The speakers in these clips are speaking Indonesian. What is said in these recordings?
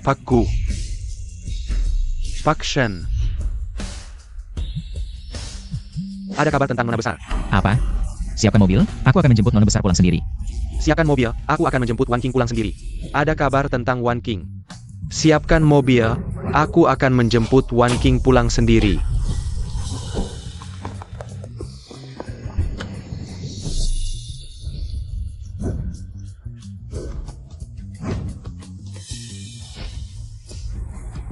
Pak Gu. Pak Shen. Ada kabar tentang Nona Besar. Apa? Siapkan mobil, aku akan menjemput Nona Besar pulang sendiri. Siapkan mobil, aku akan menjemput Wan King pulang sendiri. Ada kabar tentang Wan King. Siapkan mobil, aku akan menjemput Wan King pulang sendiri.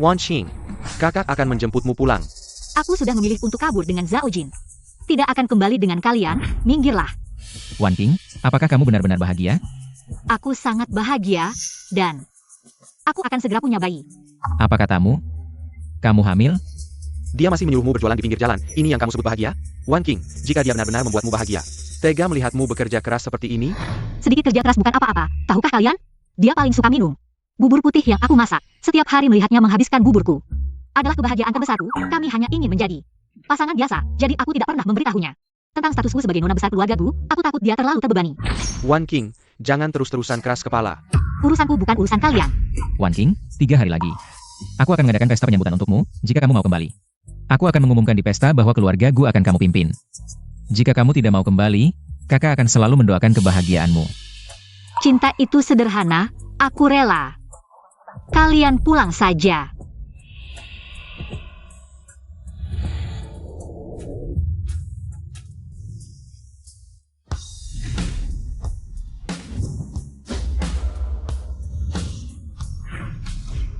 Wan Qing, kakak akan menjemputmu pulang. Aku sudah memilih untuk kabur dengan Zhao Jin. Tidak akan kembali dengan kalian, minggirlah. Wan King, apakah kamu benar-benar bahagia? Aku sangat bahagia, dan aku akan segera punya bayi. Apa katamu? Kamu hamil? Dia masih menyuruhmu berjualan di pinggir jalan. Ini yang kamu sebut bahagia? Wan King, jika dia benar-benar membuatmu bahagia, tega melihatmu bekerja keras seperti ini? Sedikit kerja keras bukan apa-apa, tahukah kalian? Dia paling suka minum bubur putih yang aku masak. Setiap hari melihatnya menghabiskan buburku adalah kebahagiaan terbesarku. Kami hanya ingin menjadi pasangan biasa, jadi aku tidak pernah memberitahunya tentang statusku sebagai nona besar keluargaku. Aku takut dia terlalu terbebani. Wan King, jangan terus-terusan keras kepala. Urusanku bukan urusan kalian. Wan King, 3 hari lagi. Aku akan mengadakan pesta penyambutan untukmu, jika kamu mau kembali. Aku akan mengumumkan di pesta bahwa keluarga Gu akan kamu pimpin. Jika kamu tidak mau kembali, kakak akan selalu mendoakan kebahagiaanmu. Cinta itu sederhana, aku rela. Kalian pulang saja.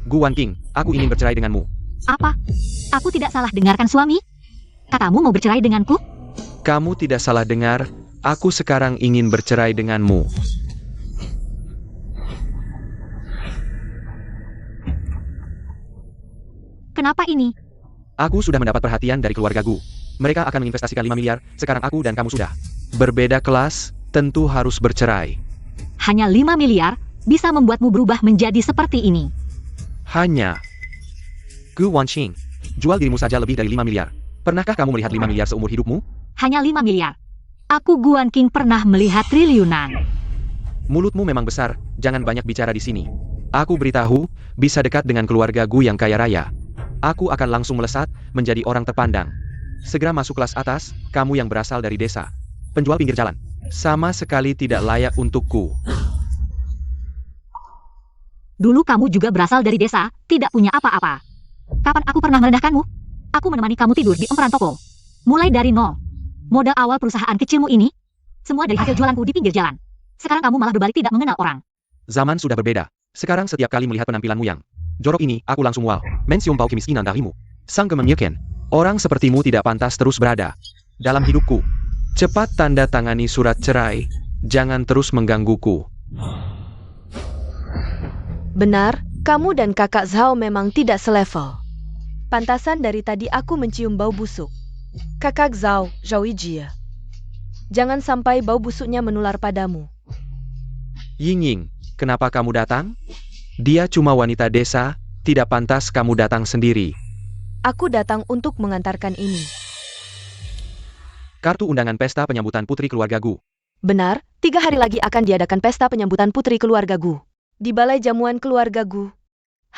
Gu Wan King, aku ingin bercerai denganmu. Apa? Aku tidak salah dengarkan suami? Kakakmu mau bercerai denganku? Kamu tidak salah dengar, aku sekarang ingin bercerai denganmu. Kenapa ini? Aku sudah mendapat perhatian dari keluarga Gu. Mereka akan menginvestasikan 5 miliar, sekarang aku dan kamu sudah berbeda kelas, tentu harus bercerai. Hanya 5 miliar bisa membuatmu berubah menjadi seperti ini. Hanya. Gu Wan Qing, jual dirimu saja lebih dari 5 miliar. Pernahkah kamu melihat 5 miliar seumur hidupmu? Hanya 5 miliar. Aku Guan King pernah melihat triliunan. Mulutmu memang besar, jangan banyak bicara di sini. Aku beritahu, bisa dekat dengan keluarga Gu yang kaya raya. Aku akan langsung melesat, menjadi orang terpandang. Segera masuk kelas atas, kamu yang berasal dari desa. Penjual pinggir jalan. Sama sekali tidak layak untukku. Dulu kamu juga berasal dari desa, tidak punya apa-apa. Kapan aku pernah merendahkanmu? Aku menemani kamu tidur di emperan toko. Mulai dari nol. Modal awal perusahaan kecilmu ini, semua dari hasil jualanku di pinggir jalan. Sekarang kamu malah berbalik tidak mengenal orang. Zaman sudah berbeda. Sekarang setiap kali melihat penampilanmu yang jorok ini, aku langsung mual. Mensiumpau kemiskinan darimu. Sang kemenyekan. Orang sepertimu tidak pantas terus berada dalam hidupku. Cepat tanda tangani surat cerai. Jangan terus menggangguku. Benar, kamu dan kakak Zhao memang tidak selevel. Pantasan dari tadi aku mencium bau busuk. Kakak Zhao, Zhao Yijie. Jangan sampai bau busuknya menular padamu. Ying, kenapa kamu datang? Dia cuma wanita desa, tidak pantas kamu datang sendiri. Aku datang untuk mengantarkan ini. Kartu undangan pesta penyambutan putri keluarga Gu. Benar, 3 hari lagi akan diadakan pesta penyambutan putri keluarga Gu. Di balai jamuan keluarga Gu.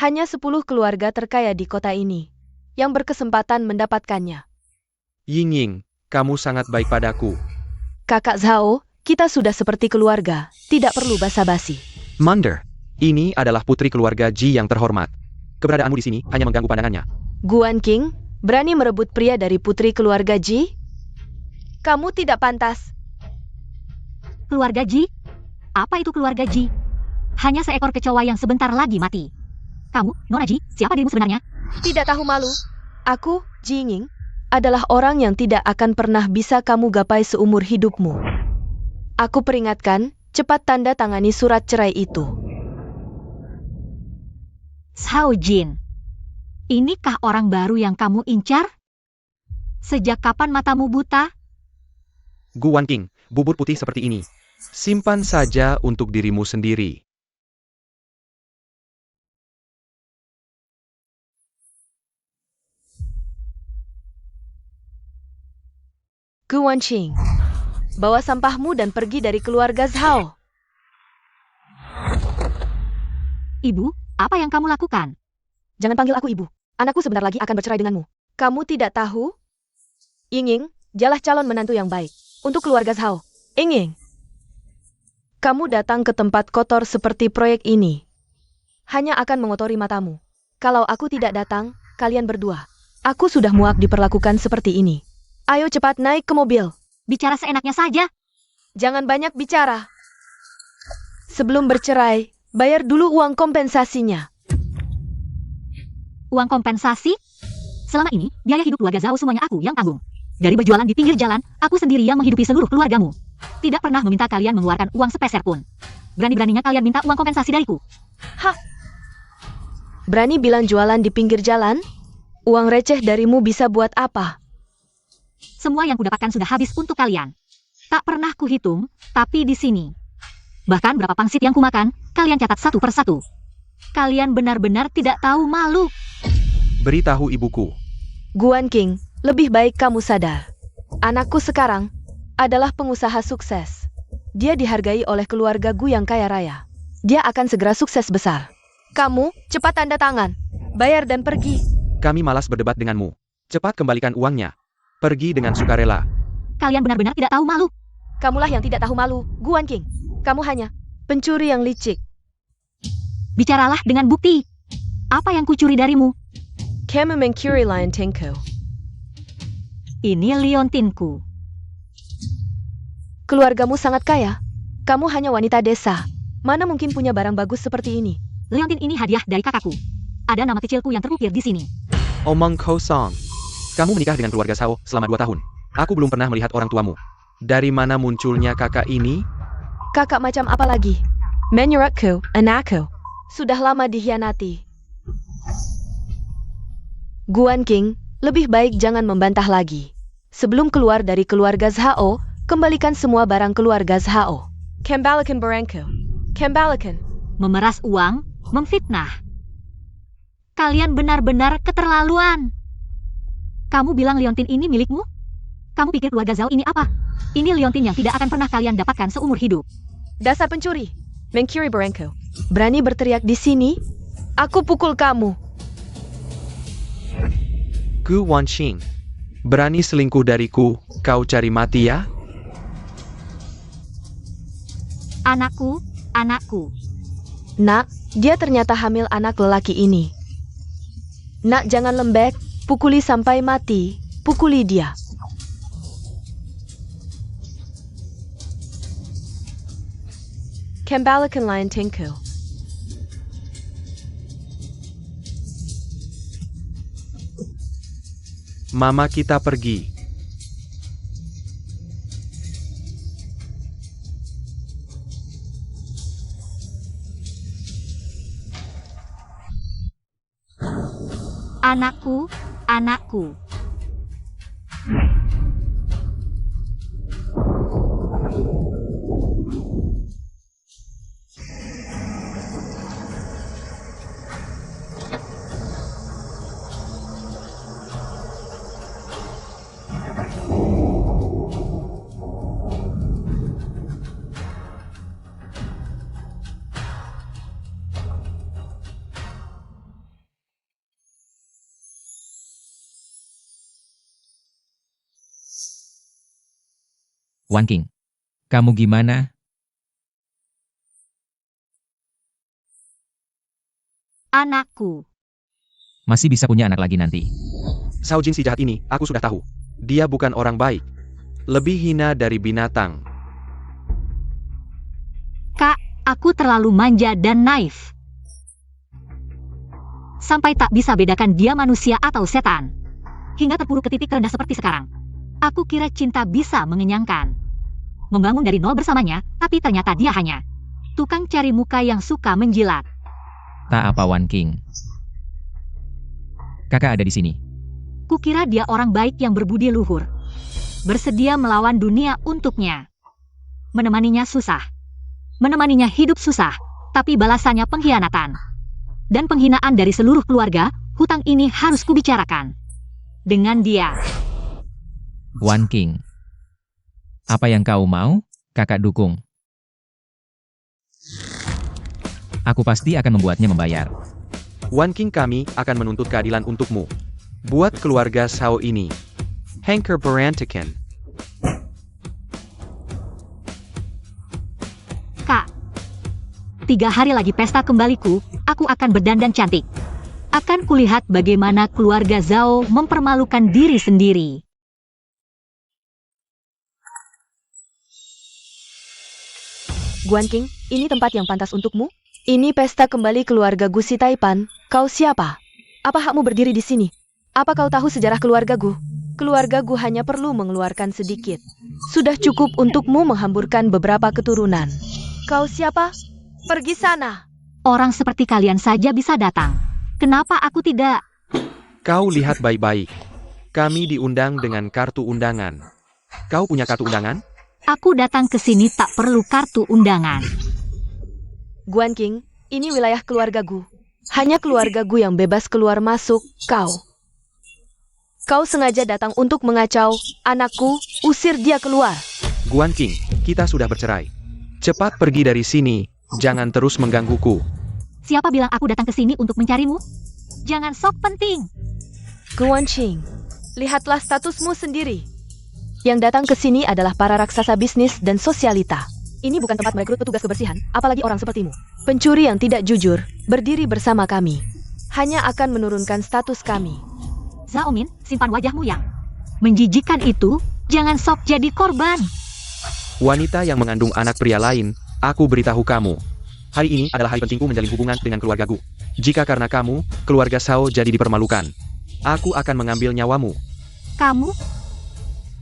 Hanya 10 keluarga terkaya di kota ini yang berkesempatan mendapatkannya. Ying, kamu sangat baik padaku. Kakak Zhao, kita sudah seperti keluarga, tidak perlu basa-basi. Mander, ini adalah putri keluarga Ji yang terhormat. Keberadaanmu di sini hanya mengganggu pandangannya. Guan King, berani merebut pria dari putri keluarga Ji? Kamu tidak pantas. Keluarga Ji? Apa itu keluarga Ji? Hanya seekor kecoa yang sebentar lagi mati. Kamu, Nona Ji, siapa dirimu sebenarnya? Tidak tahu malu. Aku, Ji Ying, adalah orang yang tidak akan pernah bisa kamu gapai seumur hidupmu. Aku peringatkan, cepat tanda tangani surat cerai itu. Zhao Jin. Inikah orang baru yang kamu incar? Sejak kapan matamu buta? Gu Wan King, bubur putih seperti ini. Simpan saja untuk dirimu sendiri. Gu Wanqing, bawa sampahmu dan pergi dari keluarga Zhao. Ibu, Apa yang kamu lakukan? Jangan panggil aku ibu. Anakku sebentar lagi akan bercerai denganmu. Kamu tidak tahu? Ying, dialah calon menantu yang baik untuk keluarga Zhao. Ying, kamu datang ke tempat kotor seperti proyek ini hanya akan mengotori matamu. Kalau aku tidak datang, kalian berdua. Aku sudah muak diperlakukan seperti ini. Ayo cepat naik ke mobil. Bicara seenaknya saja. Jangan banyak bicara. Sebelum bercerai, bayar dulu uang kompensasinya. Uang kompensasi? Selama ini, biaya hidup keluarga Zhao semuanya aku yang tanggung. Dari berjualan di pinggir jalan, aku sendiri yang menghidupi seluruh keluargamu. Tidak pernah meminta kalian mengeluarkan uang sepeser pun. Berani-beraninya kalian minta uang kompensasi dariku. Hah? Berani bilang jualan di pinggir jalan? Uang receh darimu bisa buat apa? Semua yang kudapatkan sudah habis untuk kalian. Tak pernah kuhitung, tapi di sini. Bahkan berapa pangsit yang kumakan, kalian catat satu persatu. Kalian benar-benar tidak tahu malu. Beritahu ibuku. Guan King, lebih baik kamu sadar. Anakku sekarang adalah pengusaha sukses. Dia dihargai oleh keluarga Gu yang kaya raya. Dia akan segera sukses besar. Kamu, cepat tanda tangan. Bayar dan pergi. Kami malas berdebat denganmu. Cepat kembalikan uangnya. Pergi dengan sukarela. Kalian benar-benar tidak tahu malu. Kamulah yang tidak tahu malu, Guan King. Kamu hanya pencuri yang licik. Bicaralah dengan bukti. Apa yang kucuri darimu? Kamu mencuri liontinku. Ini liontinku. Keluargamu sangat kaya. Kamu hanya wanita desa. Mana mungkin punya barang bagus seperti ini? Liontin ini hadiah dari kakakku. Ada nama kecilku yang terukir di sini. Omong kosong. Kamu menikah dengan keluarga Zhao selama 2 tahun. Aku belum pernah melihat orang tuamu. Dari mana munculnya kakak ini? Kakak macam apa lagi? Menurutku, anakku sudah lama dikhianati. Guan King, lebih baik jangan membantah lagi. Sebelum keluar dari keluarga Zhao, kembalikan semua barang keluarga Zhao. Kembalikan barangku. Kembalikan. Memeras uang, memfitnah. Kalian benar-benar keterlaluan. Kamu bilang liontin ini milikmu? Kamu pikir keluarga Zhao ini apa? Ini liontin yang tidak akan pernah kalian dapatkan seumur hidup. Dasar pencuri. Mencuri barangku. Berani berteriak di sini? Aku pukul kamu. Gu Wanxing. Berani selingkuh dariku, kau cari mati ya? Anakku, anakku. Nak, dia ternyata hamil anak lelaki ini. Nak, jangan lembek. Pukuli sampai mati. Pukuli dia. Kembalikan liontinku. Mama kita pergi. Anakku, anakku. Wan King, kamu gimana? Anakku. Masih bisa punya anak lagi nanti. Zhao Jin si jahat ini, aku sudah tahu. Dia bukan orang baik. Lebih hina dari binatang. Kak, aku terlalu manja dan naif. Sampai tak bisa bedakan dia manusia atau setan. Hingga terpuruk ke titik terendah seperti sekarang. Aku kira cinta bisa mengenyangkan. Membangun dari nol bersamanya, tapi ternyata dia hanya tukang cari muka yang suka menjilat. Tak apa Wan King. Kakak ada di sini. Kukira dia orang baik yang berbudi luhur. Bersedia melawan dunia untuknya. Menemaninya susah. Menemaninya hidup susah, tapi balasannya pengkhianatan. Dan penghinaan dari seluruh keluarga, hutang ini harus kubicarakan. Dengan dia. Wan King. Apa yang kau mau, kakak dukung. Aku pasti akan membuatnya membayar. Wan King, kami akan menuntut keadilan untukmu. Buat keluarga Zhao ini. Hanker berantakan. Kak, 3 hari lagi pesta kembaliku, aku akan berdandan cantik. Akan kulihat bagaimana keluarga Zhao mempermalukan diri sendiri. Guan King, ini tempat yang pantas untukmu? Ini pesta kembali keluarga Gu Si Taipan. Kau siapa? Apa hakmu berdiri di sini? Apa kau tahu sejarah keluarga Gu? Keluarga Gu hanya perlu mengeluarkan sedikit. Sudah cukup untukmu menghamburkan beberapa keturunan. Kau siapa? Pergi sana. Orang seperti kalian saja bisa datang. Kenapa aku tidak? Kau lihat baik-baik. Kami diundang dengan kartu undangan. Kau punya kartu undangan? Aku datang ke sini tak perlu kartu undangan. Guan King, ini wilayah keluarga Gu. Hanya keluarga Gu yang bebas keluar masuk. Kau sengaja datang untuk mengacau anakku, usir dia keluar. Guan King, kita sudah bercerai. Cepat pergi dari sini, jangan terus menggangguku. Siapa bilang aku datang ke sini untuk mencarimu? Jangan sok penting. Guan Qing, lihatlah statusmu sendiri. Yang datang ke sini adalah para raksasa bisnis dan sosialita. Ini bukan tempat merekrut petugas kebersihan, apalagi orang sepertimu. Pencuri yang tidak jujur, berdiri bersama kami. Hanya akan menurunkan status kami. Zhao Min, simpan wajahmu yang menjijikkan itu, jangan sok jadi korban. Wanita yang mengandung anak pria lain, aku beritahu kamu. Hari ini adalah hari pentingku menjalin hubungan dengan keluarga Gu. Jika karena kamu, keluarga Zhao jadi dipermalukan, aku akan mengambil nyawamu. Kamu?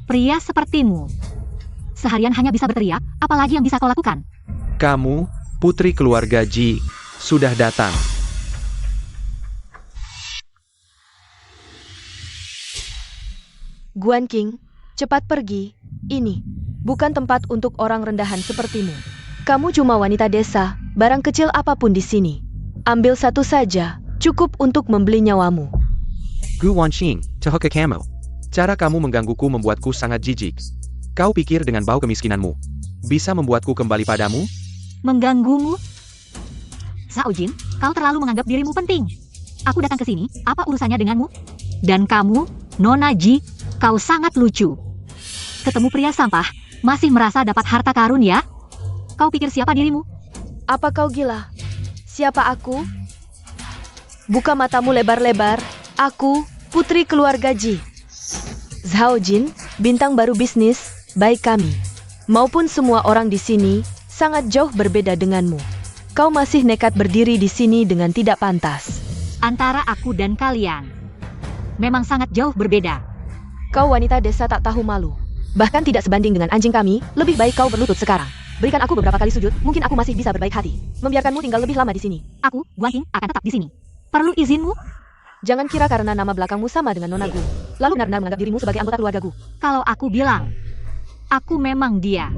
Pria sepertimu. Seharian hanya bisa berteriak, apalagi yang bisa kau lakukan? Kamu, putri keluarga Ji, sudah datang. Guan King, cepat pergi. Ini bukan tempat untuk orang rendahan sepertimu. Kamu cuma wanita desa, barang kecil apapun di sini. Ambil satu saja, cukup untuk membeli nyawamu. Gu Wanqing, Tehoka Kamu. Cara kamu menggangguku membuatku sangat jijik. Kau pikir dengan bau kemiskinanmu bisa membuatku kembali padamu? Mengganggumu? Zhao Jin, kau terlalu menganggap dirimu penting. Aku datang ke sini, apa urusannya denganmu? Dan kamu, Nona Ji, kau sangat lucu. Ketemu pria sampah, masih merasa dapat harta karun ya? Kau pikir siapa dirimu? Apa kau gila? Siapa aku? Buka matamu lebar-lebar. Aku, putri keluarga Ji. Zhao Jin, bintang baru bisnis, baik kami maupun semua orang di sini sangat jauh berbeda denganmu. Kau masih nekat berdiri di sini dengan tidak pantas. Antara aku dan kalian memang sangat jauh berbeda. Kau wanita desa tak tahu malu. Bahkan tidak sebanding dengan anjing kami, lebih baik kau berlutut sekarang. Berikan aku beberapa kali sujud, mungkin aku masih bisa berbaik hati. Membiarkanmu tinggal lebih lama di sini. Aku, Guan King, akan tetap di sini. Perlu izinmu? Jangan kira karena nama belakangmu sama dengan Nona Gu, lalu benar-benar menganggap dirimu sebagai anggota keluarga Gu. Kalau aku bilang, aku memang dia.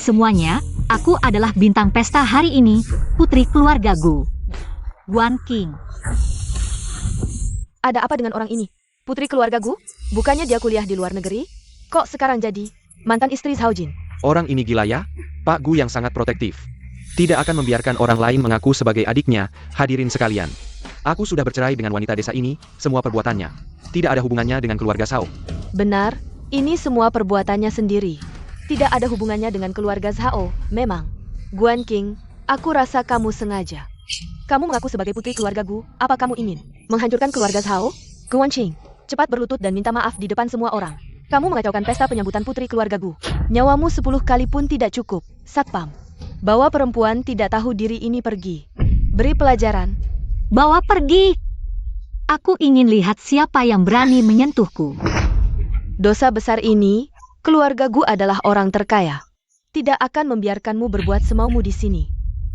Semuanya, aku adalah bintang pesta hari ini, putri keluarga Gu. Guan King. Ada apa dengan orang ini? Putri keluarga Gu? Bukannya dia kuliah di luar negeri? Kok sekarang jadi mantan istri Zhao Jin? Orang ini gila ya? Pak Gu yang sangat protektif. Tidak akan membiarkan orang lain mengaku sebagai adiknya. Hadirin sekalian. Aku sudah bercerai dengan wanita desa ini, semua perbuatannya tidak ada hubungannya dengan keluarga Zhao. Benar, ini semua perbuatannya sendiri. Tidak ada hubungannya dengan keluarga Zhao, memang. Guan King, aku rasa kamu sengaja. Kamu mengaku sebagai putri keluarga Gu, apa kamu ingin menghancurkan keluarga Zhao? Guan Qing, cepat berlutut dan minta maaf di depan semua orang. Kamu mengacaukan pesta penyambutan putri keluarga Gu. Nyawamu 10 kali pun tidak cukup. Satpam, bawa perempuan tidak tahu diri ini pergi. Beri pelajaran. Bawa pergi. Aku ingin lihat siapa yang berani menyentuhku. Dosa besar ini, keluarga Gu adalah orang terkaya. Tidak akan membiarkanmu berbuat semaumu di sini.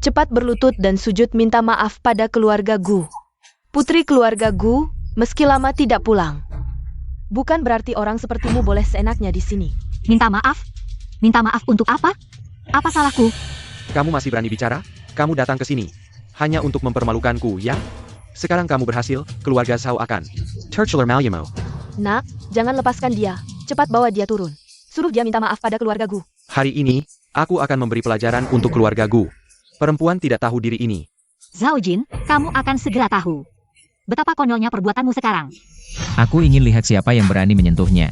Cepat berlutut dan sujud minta maaf pada keluarga Gu. Putri keluarga Gu, meski lama tidak pulang. Bukan berarti orang sepertimu boleh seenaknya di sini. Minta maaf? Minta maaf untuk apa? Apa salahku? Kamu masih berani bicara? Kamu datang ke sini. Hanya untuk mempermalukanku, ya? Sekarang kamu berhasil, keluarga Zhao akan tertular Malyamo. Nak, jangan lepaskan dia. Cepat bawa dia turun. Suruh dia minta maaf pada keluarga Gu. Hari ini, aku akan memberi pelajaran untuk keluarga Gu. Perempuan tidak tahu diri ini. Zhao Jin, kamu akan segera tahu. Betapa konyolnya perbuatanmu sekarang. Aku ingin lihat siapa yang berani menyentuhnya.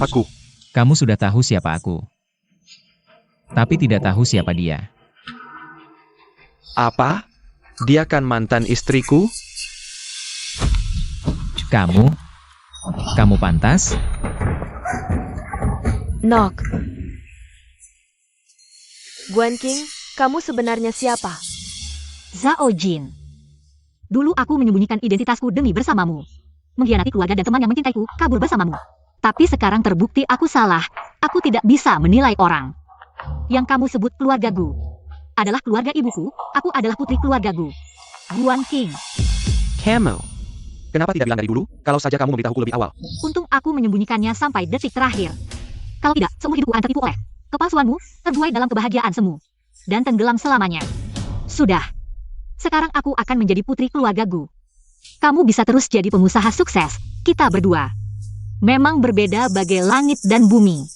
Aku. Kamu sudah tahu siapa aku. Tapi tidak tahu siapa dia. Apa? Dia kan mantan istriku? Kamu? Kamu pantas? Nok. Guan King, kamu sebenarnya siapa? Zhao Jin. Dulu aku menyembunyikan identitasku demi bersamamu. Mengkhianati keluarga dan teman yang mencintaiku, kabur bersamamu. Tapi sekarang terbukti aku salah. Aku tidak bisa menilai orang. Yang kamu sebut keluarga Gu adalah keluarga ibuku. Aku adalah putri keluarga Gu. Guan King. Kamu. Kenapa tidak bilang dari dulu, kalau saja kamu memberitahuku lebih awal? Untung aku menyembunyikannya sampai detik terakhir. Kalau tidak, seumur hidupku akan tertipu oleh kepalsuanmu, terbuai dalam kebahagiaan semu. Dan tenggelam selamanya. Sudah. Sekarang aku akan menjadi putri keluarga Gu. Kamu bisa terus jadi pengusaha sukses. Kita berdua memang berbeda bagai langit dan bumi.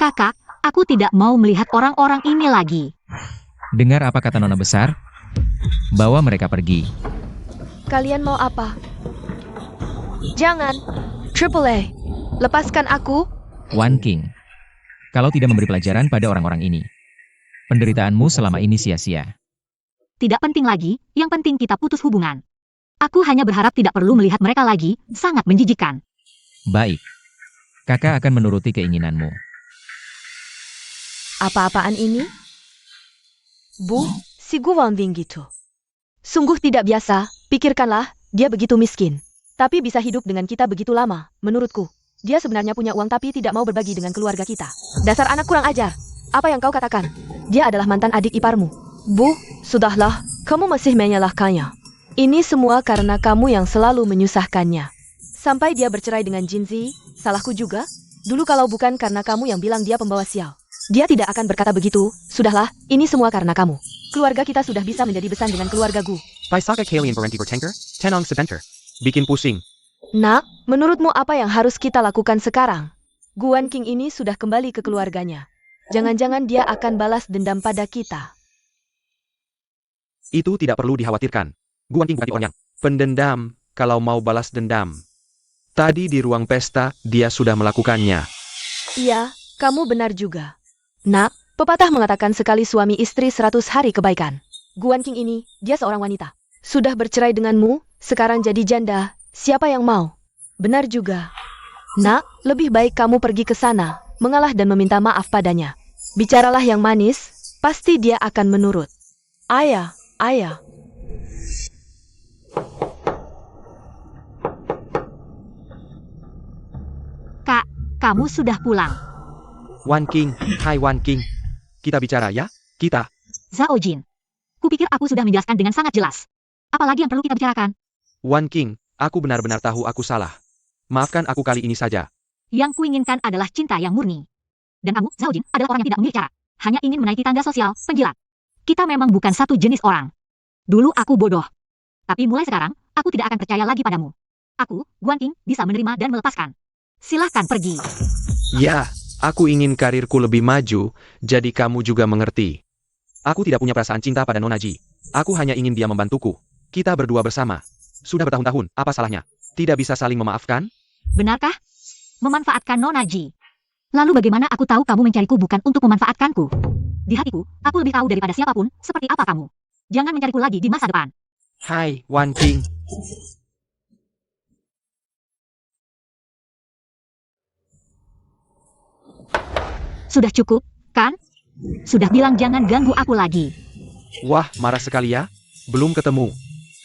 Kakak, aku tidak mau melihat orang-orang ini lagi. Dengar apa kata Nona besar? Bawa mereka pergi. Kalian mau apa? Jangan. Triple A. Lepaskan aku. Wan King. Kalau tidak memberi pelajaran pada orang-orang ini, penderitaanmu selama ini sia-sia. Tidak penting lagi, yang penting kita putus hubungan. Aku hanya berharap tidak perlu melihat mereka lagi, sangat menjijikkan. Baik. Kakak akan menuruti keinginanmu. Apa-apaan ini? Bu, si Gu Wanbing gitu. Sungguh tidak biasa, pikirkanlah, dia begitu miskin. Tapi bisa hidup dengan kita begitu lama, menurutku. Dia sebenarnya punya uang tapi tidak mau berbagi dengan keluarga kita. Dasar anak kurang ajar. Apa yang kau katakan? Dia adalah mantan adik iparmu. Bu, sudahlah, kamu masih menyalahkannya. Ini semua karena kamu yang selalu menyusahkannya. Sampai dia bercerai dengan Jinzi, salahku juga. Dulu kalau bukan karena kamu yang bilang dia pembawa sial. Dia tidak akan berkata begitu. Sudahlah, ini semua karena kamu. Keluarga kita sudah bisa menjadi besan dengan keluarga Gu. Paisaka Kalian berhenti bertengkar, Tenang sebentar. Bikin pusing. Nak, menurutmu apa yang harus kita lakukan sekarang? Guan King ini sudah kembali ke keluarganya. Jangan-jangan dia akan balas dendam pada kita. Itu tidak perlu dikhawatirkan. Guan King berarti orang yang pendendam, kalau mau balas dendam. Tadi di ruang pesta, dia sudah melakukannya. Iya, kamu benar juga. Nak, pepatah mengatakan sekali suami istri 100 hari kebaikan. Guan King ini, dia seorang wanita. Sudah bercerai denganmu, sekarang jadi janda. Siapa yang mau? Benar juga. Nak, lebih baik kamu pergi ke sana, mengalah dan meminta maaf padanya. Bicaralah yang manis, pasti dia akan menurut. Ayah. Kak, kamu sudah pulang. Wan King, hai Wan King. Kita bicara ya, kita. Zhao Jin. Kupikir aku sudah menjelaskan dengan sangat jelas. Apalagi yang perlu kita bicarakan? Wan King, aku benar-benar tahu aku salah. Maafkan aku kali ini saja. Yang kuinginkan adalah cinta yang murni. Dan kamu, Zhao Jin, adalah orang yang tidak memiliki cara. Hanya ingin menaiki tangga sosial, penjilat. Kita memang bukan satu jenis orang. Dulu aku bodoh. Tapi mulai sekarang, aku tidak akan percaya lagi padamu. Aku, Guan King, bisa menerima dan melepaskan. Silahkan pergi. Ya, aku ingin karirku lebih maju, jadi kamu juga mengerti. Aku tidak punya perasaan cinta pada Nona Ji. Aku hanya ingin dia membantuku. Kita berdua bersama. Sudah bertahun-tahun, apa salahnya? Tidak bisa saling memaafkan? Benarkah? Memanfaatkan Nona Ji. Lalu bagaimana aku tahu kamu mencariku bukan untuk memanfaatkanku? Di hatiku, aku lebih tahu daripada siapapun, seperti apa kamu. Jangan mencariku lagi di masa depan. Hai, Wan King. Sudah cukup, kan? Sudah bilang jangan ganggu aku lagi. Wah, marah sekali ya? Belum ketemu.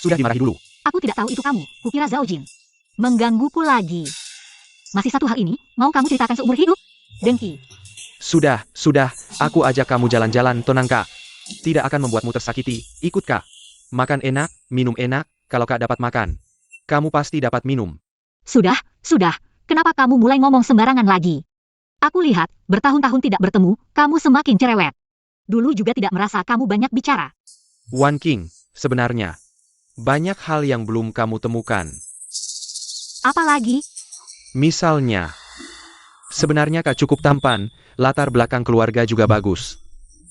Sudah dimarahi dulu. Aku tidak tahu itu kamu, kukira Zhao Jin. Menggangguku lagi. Masih satu hal ini, mau kamu ceritakan seumur hidup? Dengki. Sudah, aku ajak kamu jalan-jalan, tenang Kak. Tidak akan membuatmu tersakiti, ikut Kak. Makan enak, minum enak, kalau Kak dapat makan. Kamu pasti dapat minum. Sudah. Kenapa kamu mulai ngomong sembarangan lagi? Aku lihat, bertahun-tahun tidak bertemu, kamu semakin cerewet. Dulu juga tidak merasa kamu banyak bicara. Wan King, sebenarnya, banyak hal yang belum kamu temukan. Apalagi, Misalnya, sebenarnya Kak cukup tampan, latar belakang keluarga juga bagus.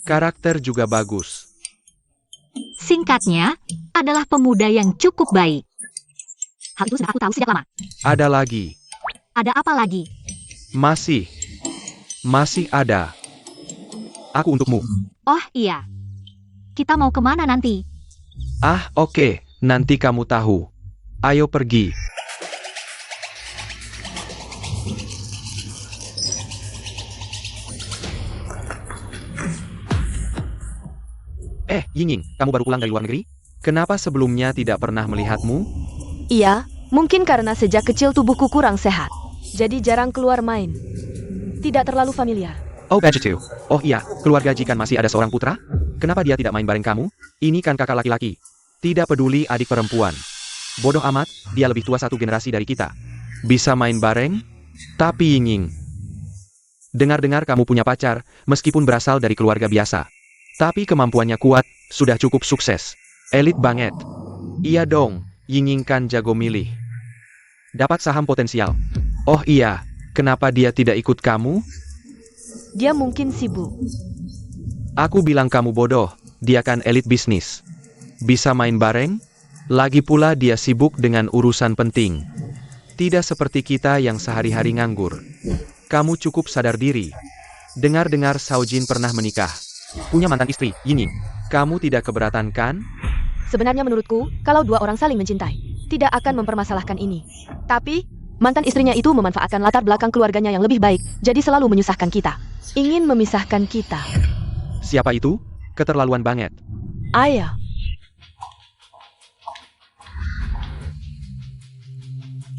Karakter juga bagus. singkatnya, adalah pemuda yang cukup baik. Hal itu sudah aku tahu sejak lama. Ada lagi. Ada apa lagi? Masih ada. Aku untukmu. Oh iya. Kita mau kemana nanti? Ah, oke, nanti kamu tahu. Ayo pergi. Yinging, kamu baru pulang dari luar negeri? Kenapa sebelumnya tidak pernah melihatmu? Iya, mungkin karena sejak kecil tubuhku kurang sehat. Jadi jarang keluar main. Tidak terlalu familiar. Oh, begitu. Oh iya, keluarga Jikan masih ada seorang putra? Kenapa dia tidak main bareng kamu? Ini kan kakak laki-laki. Tidak peduli adik perempuan. Bodoh amat, dia lebih tua 1 generasi dari kita. Bisa main bareng? Tapi Yinging, dengar-dengar kamu punya pacar, meskipun berasal dari keluarga biasa. Tapi kemampuannya kuat, sudah cukup sukses. Elit banget. Iya dong, Yinging kan jago milih. Dapat saham potensial. Oh iya, kenapa dia tidak ikut kamu? Dia mungkin sibuk. Aku bilang kamu bodoh, dia kan elit bisnis. Bisa main bareng? Lagi pula dia sibuk dengan urusan penting. Tidak seperti kita yang sehari-hari nganggur. Kamu cukup sadar diri. Dengar-dengar Shaojin pernah menikah. Punya mantan istri, Yinging. Kamu tidak keberatan kan? Sebenarnya menurutku, kalau dua orang saling mencintai, tidak akan mempermasalahkan ini. Tapi, mantan istrinya itu memanfaatkan latar belakang keluarganya yang lebih baik, jadi selalu menyusahkan kita. Ingin memisahkan kita. Siapa itu? Keterlaluan banget. Ayah.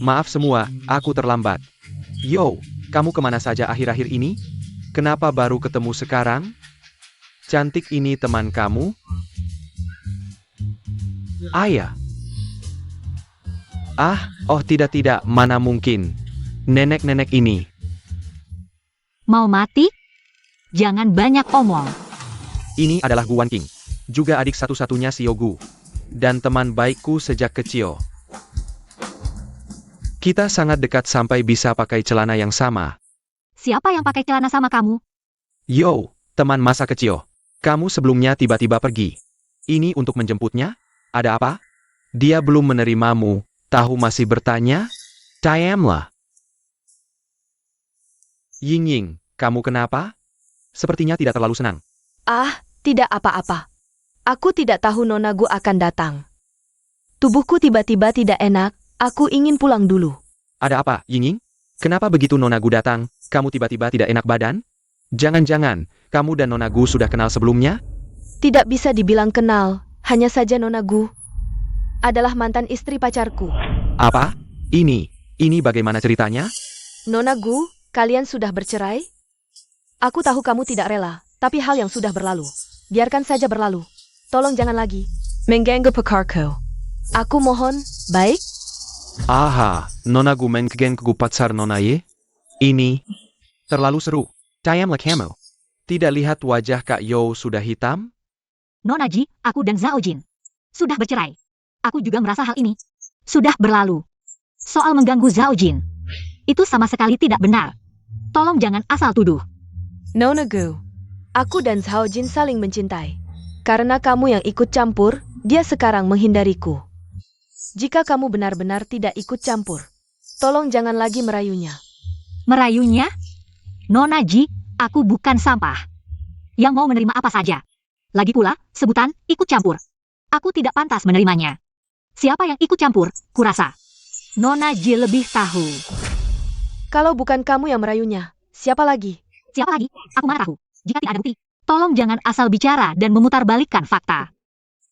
Maaf semua, aku terlambat. Yo, kamu kemana saja akhir-akhir ini? Kenapa baru ketemu sekarang? Cantik ini teman kamu? Ayah. Oh tidak, mana mungkin. Nenek-nenek ini. Mau mati? Jangan banyak omong. Ini adalah Gu Wan King. Juga adik satu-satunya Xiao Gu. Dan teman baikku sejak kecil. Kita sangat dekat sampai bisa pakai celana yang sama. Siapa yang pakai celana sama kamu? Yo, teman masa kecil. Kamu sebelumnya tiba-tiba pergi. Ini untuk menjemputnya? Ada apa? Dia belum menerimamu. Tahu masih bertanya? Diamlah. Yinging, kamu kenapa? Sepertinya tidak terlalu senang. Tidak apa-apa. Aku tidak tahu Nona Gu akan datang. Tubuhku tiba-tiba tidak enak, aku ingin pulang dulu. Ada apa, Yinging? Kenapa begitu Nona Gu datang, kamu tiba-tiba tidak enak badan? Jangan-jangan, kamu dan Nona Gu sudah kenal sebelumnya? Tidak bisa dibilang kenal, hanya saja Nona Gu adalah mantan istri pacarku. Apa? Ini bagaimana ceritanya? Nona Gu, kalian sudah bercerai? Aku tahu kamu tidak rela, tapi hal yang sudah berlalu. Biarkan saja berlalu. Tolong jangan lagi mengganggu pacarku. Aku mohon, baik? Aha, Nona Gu mengganggu pacar Nona Ye? Ini terlalu seru. Diamlah kamu. Tidak lihat wajah Kak Yo sudah hitam? Nona Ji, aku dan Shaojin sudah bercerai. Aku juga merasa hal ini sudah berlalu. Soal mengganggu Shaojin, itu sama sekali tidak benar. Tolong jangan asal tuduh. Nona Gu, aku dan Shaojin saling mencintai. Karena kamu yang ikut campur, dia sekarang menghindariku. Jika kamu benar-benar tidak ikut campur, tolong jangan lagi merayunya. Merayunya? Nona Ji, aku bukan sampah yang mau menerima apa saja. Lagi pula, sebutan ikut campur. Aku tidak pantas menerimanya. Siapa yang ikut campur, kurasa Nona Ji lebih tahu. Kalau bukan kamu yang merayunya, siapa lagi? Siapa lagi? Aku mana tahu. Jika tidak ada bukti, tolong jangan asal bicara dan memutarbalikkan fakta.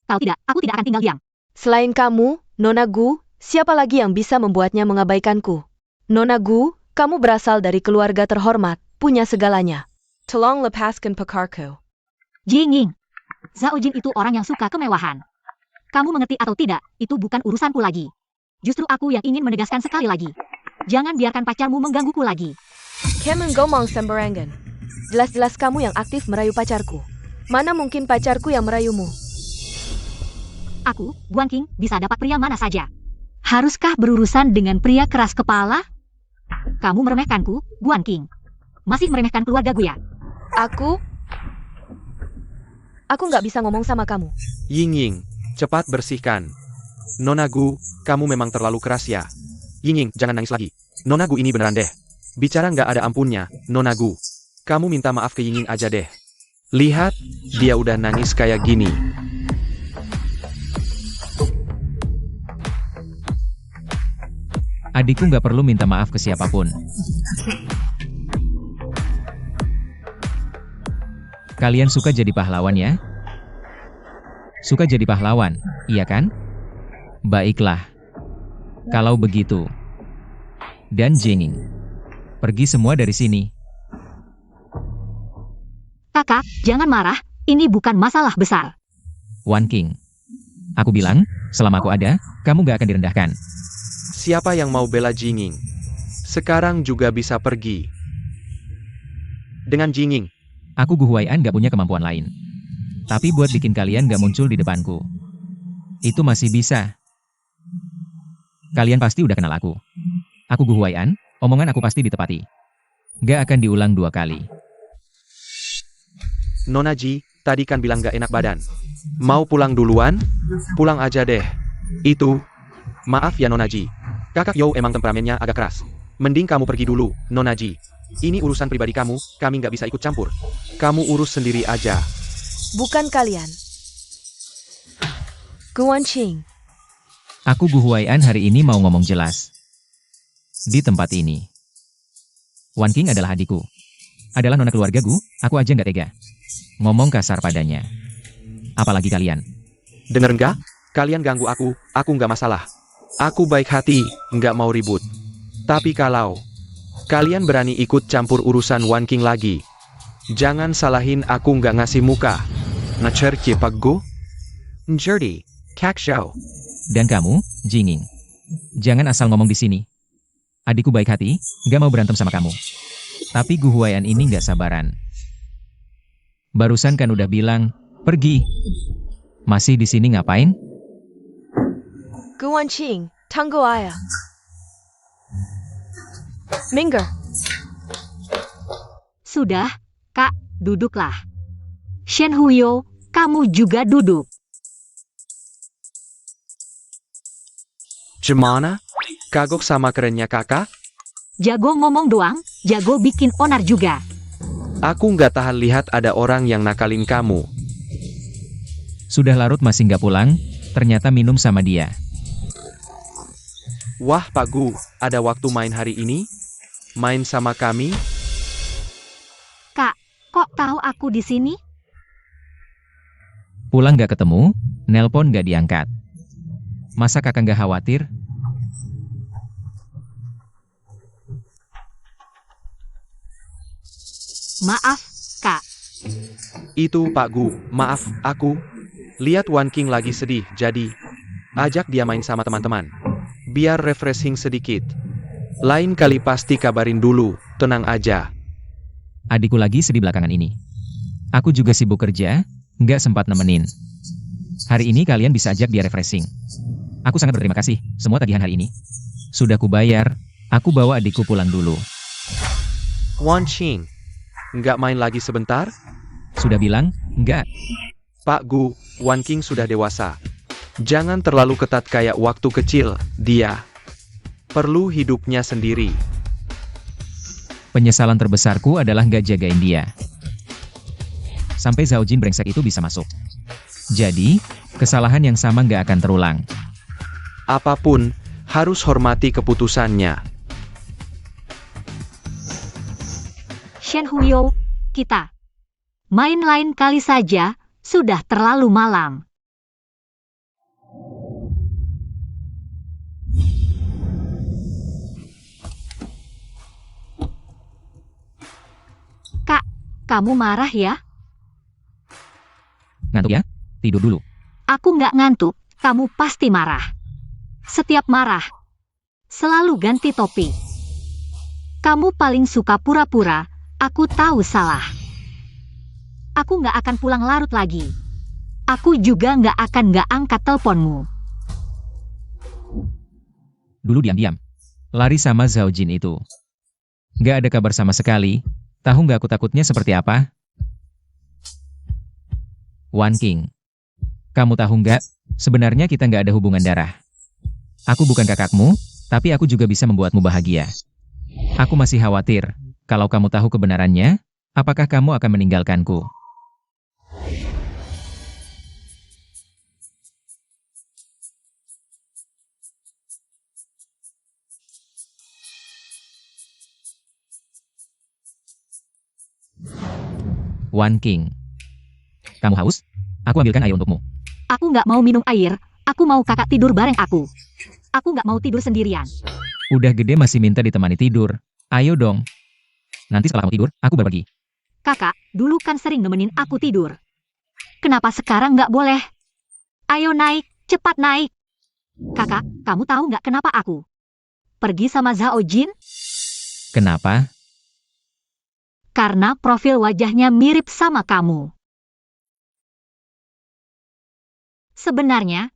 Kalau tidak, aku tidak akan tinggal diam. Selain kamu, Nona Gu, siapa lagi yang bisa membuatnya mengabaikanku? Nona Gu, kamu berasal dari keluarga terhormat, punya segalanya. Tolong lepaskan pacarku. Yinging, Shaojin itu orang yang suka kemewahan. Kamu mengerti atau tidak, itu bukan urusanku lagi. Justru aku yang ingin menegaskan sekali lagi. Jangan biarkan pacarmu menggangguku lagi. Kamu ngomong sembarangan. Jelas-jelas kamu yang aktif merayu pacarku. Mana mungkin pacarku yang merayumu? Aku, Guan King, bisa dapat pria mana saja. Haruskah berurusan dengan pria keras kepala? Kamu meremehkanku, Guan King. Masih meremehkan keluarga gue ya? Aku nggak bisa ngomong sama kamu. Ying, cepat bersihkan. Nona Gu, kamu memang terlalu keras ya. Ying, jangan nangis lagi. Nona Gu ini beneran deh. Bicara nggak ada ampunnya, Nona Gu. Kamu minta maaf ke Ying aja deh. Lihat, dia udah nangis kayak gini. Adikku nggak perlu minta maaf ke siapapun. Kalian suka jadi pahlawan ya? Suka jadi pahlawan, iya kan? Baiklah. Kalau begitu. Dan Jinging. Pergi semua dari sini. Kakak, jangan marah. Ini bukan masalah besar. Wan King. Aku bilang, selama aku ada, kamu gak akan direndahkan. Siapa yang mau bela Jinging? Sekarang juga bisa pergi. Dengan Jinging. Aku Gu Huai'an gak punya kemampuan lain. Tapi buat bikin kalian gak muncul di depanku. Itu masih bisa. Kalian pasti udah kenal aku. Aku Gu Huai'an, omongan aku pasti ditepati. Gak akan diulang 2 kali. Nona Ji, tadi kan bilang gak enak badan. Mau pulang duluan? Pulang aja deh. Itu. Maaf ya Nona Ji. Kakak Yo emang temperamennya agak keras. Mending kamu pergi dulu, Nona Ji. Ini urusan pribadi kamu, kami nggak bisa ikut campur. Kamu urus sendiri aja. Bukan kalian. Guan Qing. Aku Gu Huai'an hari ini mau ngomong jelas. Di tempat ini. Wan King adalah adikku. Adalah nona keluarga Gu, aku aja nggak tega. Ngomong kasar padanya. Apalagi kalian. Denger nggak? Kalian ganggu aku nggak masalah. Aku baik hati, nggak mau ribut. Tapi kalau kalian berani ikut campur urusan Wan King lagi, jangan salahin aku nggak ngasih muka. Nacer Pak Gu? Jadi, Kak Xiao. Dan kamu, Jinging. Jangan asal ngomong di sini. Adikku baik hati, nggak mau berantem sama kamu. Tapi Gu Huai'an ini nggak sabaran. Barusan kan udah bilang, pergi. Masih di sini ngapain? Guan Qing, tunggu ayah. Minggir. Sudah, Kak, duduklah. Shen Huyo, kamu juga duduk. Gimana? Kagok sama kerennya kakak? Jago ngomong doang, jago bikin onar juga. Aku nggak tahan lihat ada orang yang nakalin kamu. Sudah larut masih nggak pulang, ternyata minum sama dia. Wah Pak Gu, ada waktu main hari ini? Main sama kami? Kak, kok tahu aku di sini? Pulang nggak ketemu, nelpon nggak diangkat. Masa kakak nggak khawatir? Maaf, Kak. Itu Pak Gu, maaf, aku. Lihat Wan King lagi sedih, jadi ajak dia main sama teman-teman. Biar refreshing sedikit. Lain kali pasti kabarin dulu, tenang aja. Adikku lagi sedih belakangan ini. Aku juga sibuk kerja, nggak sempat nemenin. Hari ini kalian bisa ajak dia refreshing. Aku sangat berterima kasih, semua tagihan hari ini. Sudah kubayar, aku bawa adikku pulang dulu. Wan Qing, nggak main lagi sebentar? Sudah bilang, nggak. Pak Gu, Wan King sudah dewasa. Jangan terlalu ketat kayak waktu kecil, dia perlu hidupnya sendiri. Penyesalan terbesarku adalah nggak jagain dia. Sampai Zhao Jin brengsek itu bisa masuk. Jadi, kesalahan yang sama nggak akan terulang. Apapun, harus hormati keputusannya. Shen Huyo, kita main lain kali saja, sudah terlalu malam. Kak, kamu marah ya? Ngantuk ya? Tidur dulu. Aku nggak ngantuk, kamu pasti marah. Setiap marah, selalu ganti topik. Kamu paling suka pura-pura, aku tahu salah. Aku nggak akan pulang larut lagi. Aku juga nggak akan nggak angkat teleponmu. Dulu diam-diam. Lari sama Zhao Jin itu. Nggak ada kabar sama sekali. Tahu nggak aku takutnya seperti apa? Wan King. Kamu tahu nggak? Sebenarnya kita nggak ada hubungan darah. Aku bukan kakakmu, tapi aku juga bisa membuatmu bahagia. Aku masih khawatir, kalau kamu tahu kebenarannya, apakah kamu akan meninggalkanku? Wan King. Kamu haus? Aku ambilkan air untukmu. Aku nggak mau minum air, aku mau kakak tidur bareng aku. Aku nggak mau tidur sendirian. Udah gede masih minta ditemani tidur. Ayo dong. Nanti setelah kamu tidur, aku baru pergi. Kakak, dulu kan sering nemenin aku tidur. Kenapa sekarang nggak boleh? Ayo naik, cepat naik. Kakak, kamu tahu nggak kenapa aku pergi sama Zhao Jin? Kenapa? Karena profil wajahnya mirip sama kamu. Sebenarnya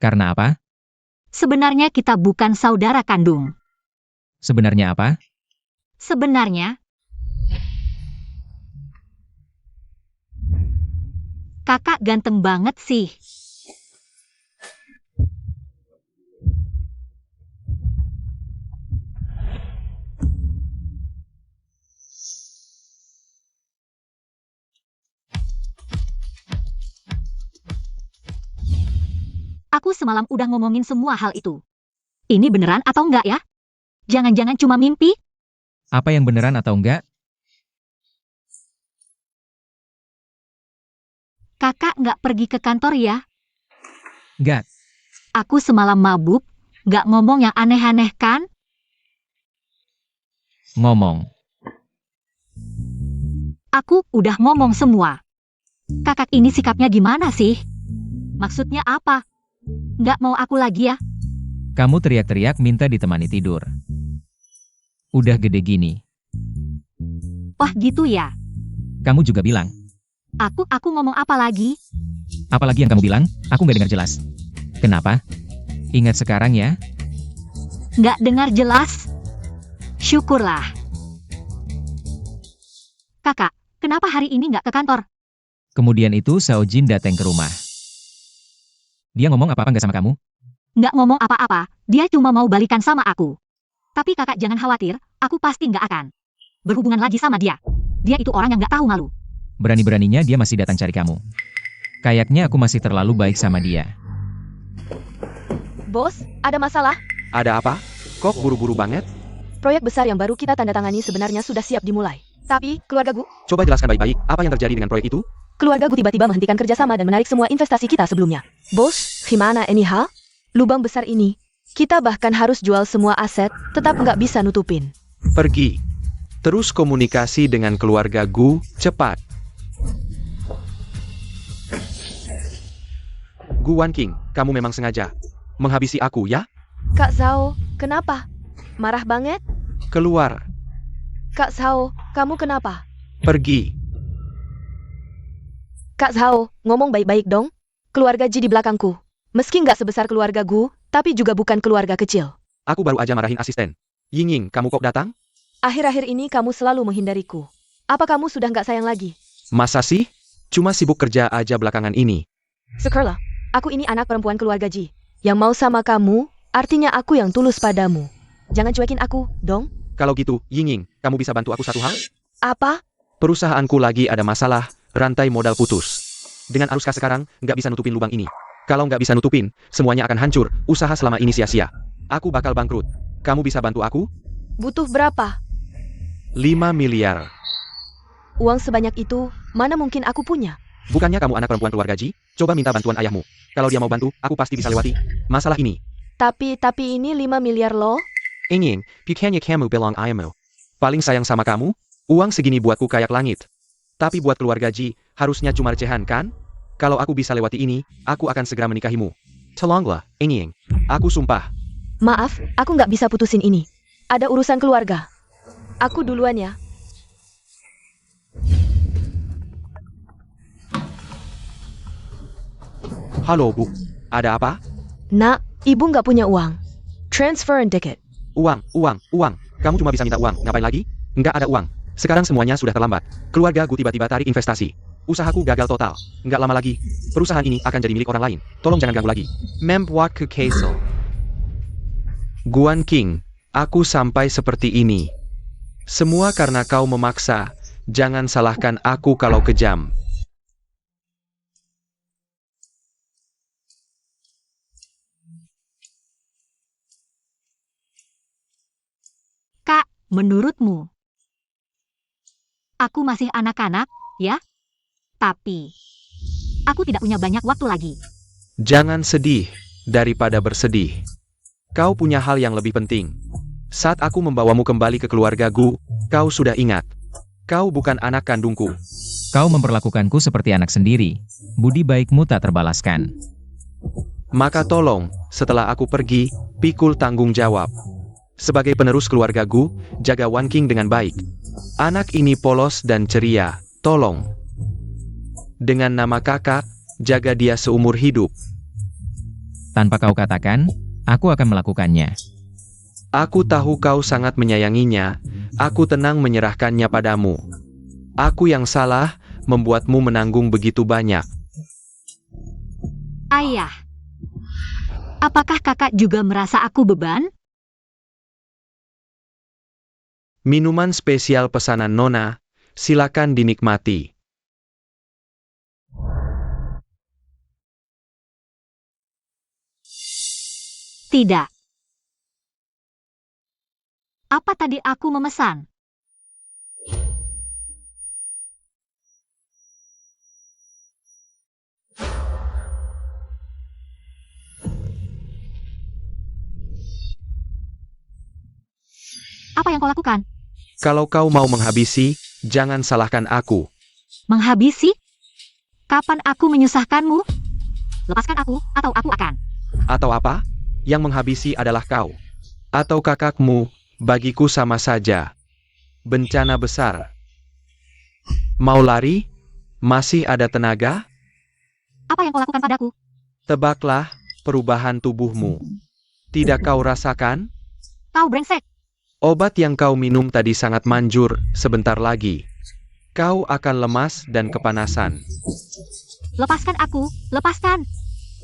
Karena apa? Sebenarnya kita bukan saudara kandung. Sebenarnya apa? Sebenarnya, kakak ganteng banget sih. Aku semalam udah ngomongin semua hal itu. Ini beneran atau enggak ya? Jangan-jangan cuma mimpi? Apa yang beneran atau enggak? Kakak nggak pergi ke kantor ya? Enggak. Aku semalam mabuk, nggak ngomong yang aneh-aneh kan? Ngomong. Aku udah ngomong semua. Kakak ini sikapnya gimana sih? Maksudnya apa? Nggak mau aku lagi ya? Kamu teriak-teriak minta ditemani tidur. Udah gede gini. Wah gitu ya? Kamu juga bilang. Aku ngomong apa lagi? Apalagi yang kamu bilang, aku nggak dengar jelas. Kenapa? Ingat sekarang ya. Nggak dengar jelas? Syukurlah. Kakak, kenapa hari ini nggak ke kantor? Kemudian itu Zhao Jin datang ke rumah. Dia ngomong apa-apa nggak sama kamu? Nggak ngomong apa-apa, dia cuma mau balikan sama aku. Tapi kakak jangan khawatir, aku pasti nggak akan berhubungan lagi sama dia. Dia itu orang yang nggak tahu malu. Berani-beraninya dia masih datang cari kamu. Kayaknya aku masih terlalu baik sama dia. Bos, ada masalah? Ada apa? Kok buru-buru banget? Proyek besar yang baru kita tanda tangani sebenarnya sudah siap dimulai. Tapi, keluarga Gu Coba jelaskan baik-baik, apa yang terjadi dengan proyek itu? Keluarga Gu tiba-tiba menghentikan kerjasama dan menarik semua investasi kita sebelumnya. Bos, gimana ini hal? Lubang besar ini, kita bahkan harus jual semua aset, tetap nggak bisa nutupin. Pergi. Terus komunikasi dengan keluarga Gu, cepat. Gu Wan King, kamu memang sengaja menghabisi aku ya? Kak Zhao, kenapa? Marah banget? Keluar. Kak Zhao, kamu kenapa? Pergi. Kak Zhao, ngomong baik-baik dong. Keluarga Ji di belakangku. Meski nggak sebesar keluarga Gu, tapi juga bukan keluarga kecil. Aku baru aja marahin asisten. Ying, kamu kok datang? Akhir-akhir ini kamu selalu menghindariku. Apa kamu sudah nggak sayang lagi? Masa sih? Cuma sibuk kerja aja belakangan ini. Syukurlah, aku ini anak perempuan keluarga Ji. Yang mau sama kamu, artinya aku yang tulus padamu. Jangan cuekin aku, dong. Kalau gitu, Ying, kamu bisa bantu aku satu hal? Apa? Perusahaanku lagi ada masalah, rantai modal putus. Dengan arus kas sekarang, nggak bisa nutupin lubang ini. Kalau nggak bisa nutupin, semuanya akan hancur, usaha selama ini sia-sia. Aku bakal bangkrut. Kamu bisa bantu aku? Butuh berapa? 5 miliar. Uang sebanyak itu, mana mungkin aku punya? Bukannya kamu anak perempuan keluarga Ji? Coba minta bantuan ayahmu. Kalau dia mau bantu, aku pasti bisa lewati masalah ini. Tapi ini 5 miliar loh. Ingin, pikirnya kamu bilang ayahmu paling sayang sama kamu? Uang segini buatku kayak langit. Tapi buat keluarga Ji, harusnya cuma recehan kan? Kalau aku bisa lewati ini, aku akan segera menikahimu. Tolonglah, Ingin. Aku sumpah. Maaf, aku nggak bisa putusin ini. Ada urusan keluarga. Aku duluan ya. Halo Bu, ada apa? Nak, ibu nggak punya uang. Transfer and ticket. Uang. Kamu cuma bisa minta uang, ngapain lagi? Nggak ada uang. Sekarang semuanya sudah terlambat. Keluarga Gu tiba-tiba tarik investasi. Usahaku gagal total. Nggak lama lagi, perusahaan ini akan jadi milik orang lain. Tolong jangan ganggu lagi. Membuat ke Castle. Guan King, aku sampai seperti ini. Semua karena kau memaksa. Jangan salahkan aku kalau kejam. Kak, menurutmu? Aku masih anak-anak, ya? Tapi, aku tidak punya banyak waktu lagi. Jangan sedih daripada bersedih. Kau punya hal yang lebih penting. Saat aku membawamu kembali ke keluarga Gu, kau sudah ingat. Kau bukan anak kandungku. Kau memperlakukanku seperti anak sendiri. Budi baikmu tak terbalaskan. Maka tolong, setelah aku pergi, pikul tanggung jawab. Sebagai penerus keluarga Gu, jaga Wan King dengan baik. Anak ini polos dan ceria, tolong. Dengan nama kakak, jaga dia seumur hidup. Tanpa kau katakan, aku akan melakukannya. Aku tahu kau sangat menyayanginya, aku tenang menyerahkannya padamu. Aku yang salah, membuatmu menanggung begitu banyak. Ayah, apakah kakak juga merasa aku beban? Minuman spesial pesanan Nona, silakan dinikmati. Tidak. Apa tadi aku memesan? Apa yang kau lakukan? Kalau kau mau menghabisi, jangan salahkan aku. Menghabisi? Kapan aku menyusahkanmu? Lepaskan aku, atau aku akan. Atau apa? Yang menghabisi adalah kau. Atau kakakmu, bagiku sama saja. Bencana besar. Mau lari? Masih ada tenaga? Apa yang kau lakukan padaku? Tebaklah perubahan tubuhmu. Tidak kau rasakan? Kau brengsek. Obat yang kau minum tadi sangat manjur, sebentar lagi. Kau akan lemas dan kepanasan. Lepaskan aku, lepaskan.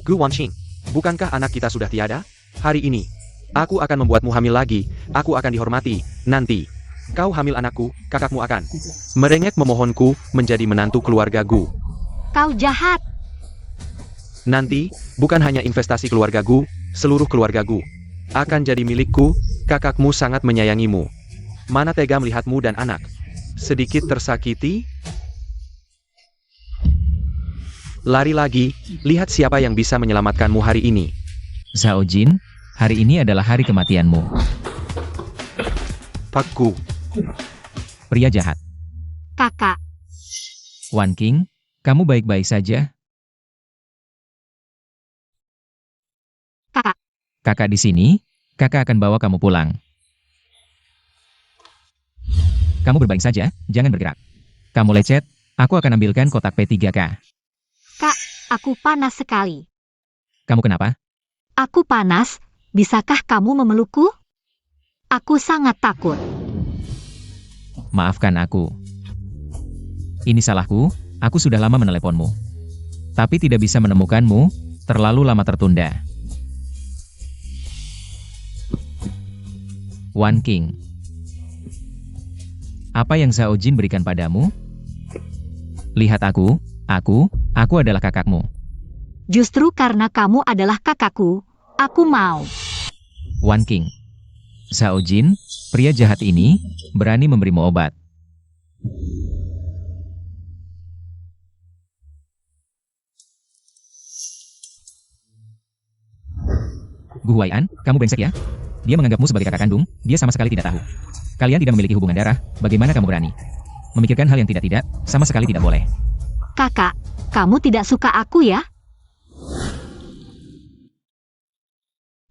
Gu Wanxing, bukankah anak kita sudah tiada? Hari ini, aku akan membuatmu hamil lagi, aku akan dihormati, nanti. Kau hamil anakku, kakakmu akan merengek memohonku menjadi menantu keluarga Gu. Kau jahat. Nanti, bukan hanya investasi keluarga Gu, seluruh keluarga Gu akan jadi milikku, kakakmu sangat menyayangimu. Mana tega melihatmu dan anak sedikit tersakiti? Lari lagi, lihat siapa yang bisa menyelamatkanmu hari ini. Zhao Jin, hari ini adalah hari kematianmu. Pak Gu. Pria jahat. Kakak, Wan King, kamu baik-baik saja? kakak, Kakak di sini, kakak akan bawa kamu pulang. Kamu berbaring saja, jangan bergerak. Kamu lecet, aku akan ambilkan kotak P3K. aku panas sekali. Kamu kenapa? Aku panas, bisakah kamu memelukku? Aku sangat takut. Maafkan aku. Ini salahku, aku sudah lama meneleponmu. Tapi tidak bisa menemukanmu, terlalu lama tertunda. Wan King. Apa yang Zhao Jin berikan padamu? Lihat aku adalah kakakmu. Justru karena kamu adalah kakakku, aku mau. Wan King. Zhao Jin, pria jahat ini, berani memberimu obat. Gu Huai'an, kamu brengsek ya? Dia menganggapmu sebagai kakak kandung, dia sama sekali tidak tahu. Kalian tidak memiliki hubungan darah, bagaimana kamu berani? Memikirkan hal yang tidak-tidak, sama sekali tidak boleh. Kakak, kamu tidak suka aku ya?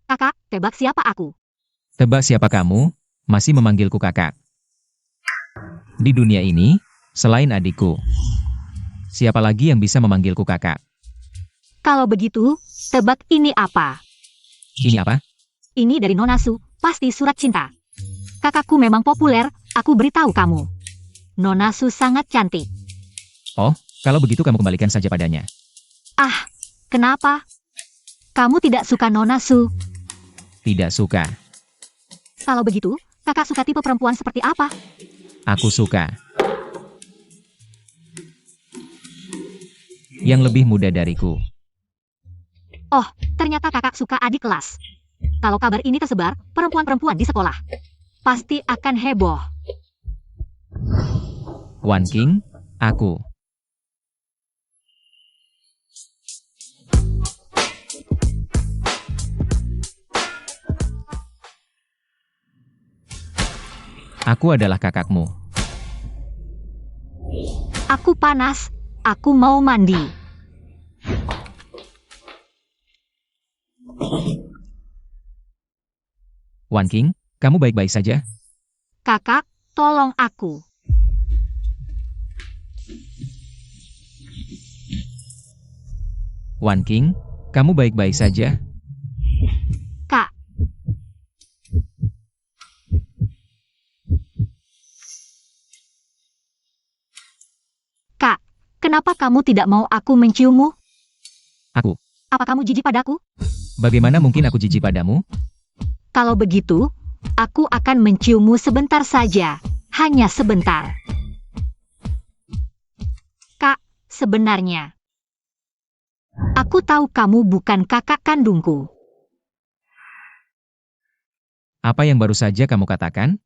Kakak, tebak siapa aku? Tebak siapa kamu, masih memanggilku kakak. Di dunia ini, selain adikku, siapa lagi yang bisa memanggilku kakak? Kalau begitu, tebak ini apa? Ini apa? Ini dari Nona Su, pasti surat cinta. Kakakku memang populer, aku beritahu kamu. Nona Su sangat cantik. Oh, kalau begitu kamu kembalikan saja padanya. Ah, kenapa? Kamu tidak suka Nona Su? Tidak suka. Kalau begitu, kakak suka tipe perempuan seperti apa? Aku suka. Yang lebih muda dariku. Oh, ternyata kakak suka adik kelas. Kalau kabar ini tersebar, perempuan-perempuan di sekolah pasti akan heboh. Wan King, aku. Aku adalah kakakmu. Aku panas, aku mau mandi. Wan King, kamu baik-baik saja? Kakak, tolong aku. Wan King, kamu baik-baik saja? Kak, Kak, kenapa kamu tidak mau aku menciummu? Aku. Apa kamu jijik padaku? Bagaimana mungkin aku jijik padamu? Kalau begitu, aku akan menciummu sebentar saja. Hanya sebentar. Kak, sebenarnya aku tahu kamu bukan kakak kandungku. Apa yang baru saja kamu katakan?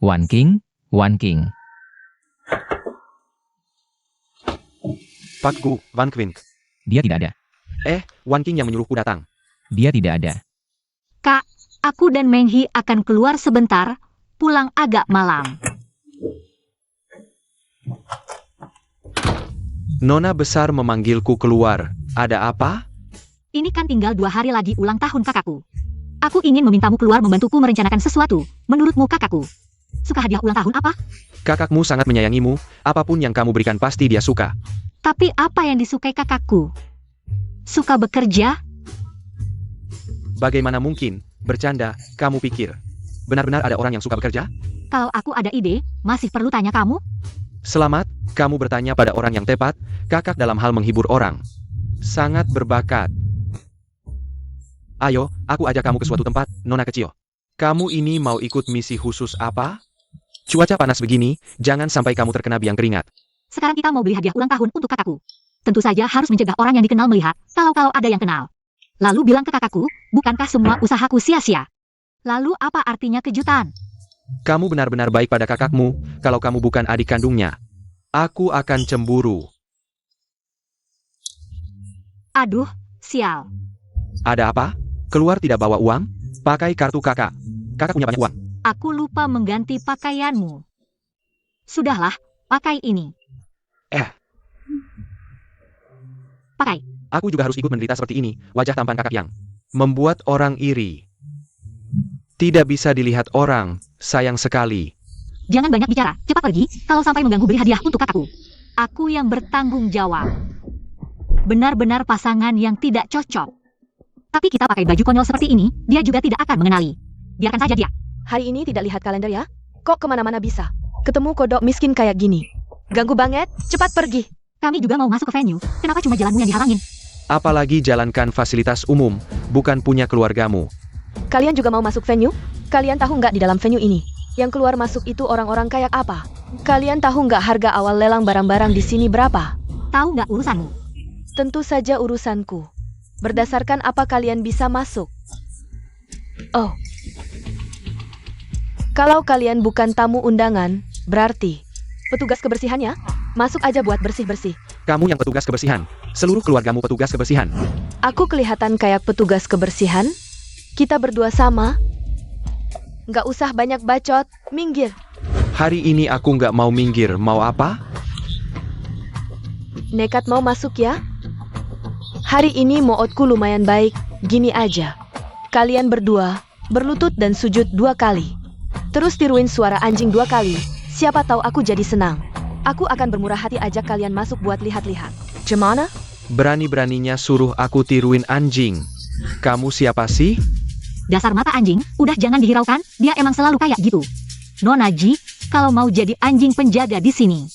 Wan King, Wan King. Pak Gu, Van Quint. Dia tidak ada. Wan King yang menyuruhku datang. Dia tidak ada. Kak, aku dan Meng He akan keluar sebentar, pulang agak malam. Nona besar memanggilku keluar. Ada apa? Ini kan tinggal 2 hari lagi ulang tahun kakakku. Aku ingin memintamu keluar membantuku merencanakan sesuatu. Menurutmu kakakku suka hadiah ulang tahun apa? Kakakmu sangat menyayangimu, apapun yang kamu berikan pasti dia suka. Tapi apa yang disukai kakakku? Suka bekerja? Bagaimana mungkin? Bercanda, kamu pikir. Benar-benar ada orang yang suka bekerja? Kalau aku ada ide, masih perlu tanya kamu? Selamat, kamu bertanya pada orang yang tepat, kakak dalam hal menghibur orang. Sangat berbakat. Ayo, aku ajak kamu ke suatu tempat, Nona kecil. Kamu ini mau ikut misi khusus apa? Cuaca panas begini, jangan sampai kamu terkena biang keringat. Sekarang kita mau beli hadiah ulang tahun untuk kakakku. Tentu saja harus mencegah orang yang dikenal melihat, kalau ada yang kenal. Lalu bilang ke kakakku, bukankah semua usahaku sia-sia? Lalu apa artinya kejutan? Kamu benar-benar baik pada kakakmu, kalau kamu bukan adik kandungnya. Aku akan cemburu. Aduh, sial. Ada apa? Keluar tidak bawa uang? Pakai kartu kakak. Kakak punya banyak uang. Aku lupa mengganti pakaianmu. Sudahlah, pakai ini. Pakai. Aku juga harus ikut menderita seperti ini, wajah tampan kakak yang membuat orang iri. Tidak bisa dilihat orang, sayang sekali. Jangan banyak bicara, cepat pergi, kalau sampai mengganggu beri hadiah untuk kakakku. Aku yang bertanggung jawab. Benar-benar pasangan yang tidak cocok. Tapi kita pakai baju konyol seperti ini, dia juga tidak akan mengenali. Biarkan saja dia. Hari ini tidak lihat kalender ya? Kok kemana-mana bisa? Ketemu kodok miskin kayak gini. Ganggu banget, cepat pergi. Kami juga mau masuk ke venue, kenapa cuma jalanmu yang dihalangin? Apalagi jalankan fasilitas umum, bukan punya keluargamu. Kalian juga mau masuk venue? Kalian tahu nggak di dalam venue ini? Yang keluar masuk itu orang-orang kayak apa? Kalian tahu nggak harga awal lelang barang-barang di sini berapa? Tahu nggak urusanmu? Tentu saja urusanku. Berdasarkan apa kalian bisa masuk? Oh. Kalau kalian bukan tamu undangan, berarti petugas kebersihannya? Masuk aja buat bersih-bersih. Kamu yang petugas kebersihan. Seluruh keluargamu petugas kebersihan. Aku kelihatan kayak petugas kebersihan? Kita berdua sama? Nggak usah banyak bacot, minggir. Hari ini aku nggak mau minggir, mau apa? Nekat mau masuk ya? Hari ini moodku lumayan baik, gini aja. Kalian berdua berlutut dan sujud 2 kali. Terus tiruin suara anjing 2 kali. Siapa tahu aku jadi senang. Aku akan bermurah hati ajak kalian masuk buat lihat-lihat. Gimana? Berani-beraninya suruh aku tiruin anjing. Kamu siapa sih? Dasar mata anjing, udah jangan dihiraukan, dia emang selalu kayak gitu. Nona Ji, kalau mau jadi anjing penjaga di sini,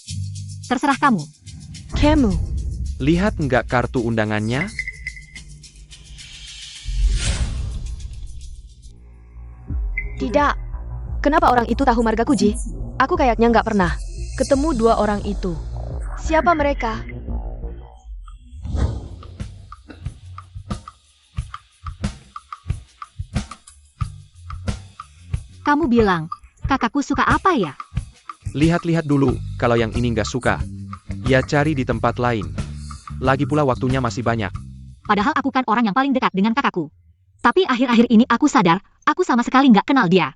terserah kamu. Kamu. Lihat nggak kartu undangannya? Tidak. Kenapa orang itu tahu margaku, Ji? Aku kayaknya nggak pernah ketemu 2 orang itu. Siapa mereka? Kamu bilang, kakakku suka apa ya? Lihat-lihat dulu, kalau yang ini nggak suka. Ya cari di tempat lain. Lagi pula waktunya masih banyak. Padahal aku kan orang yang paling dekat dengan kakakku. Tapi akhir-akhir ini aku sadar, aku sama sekali nggak kenal dia.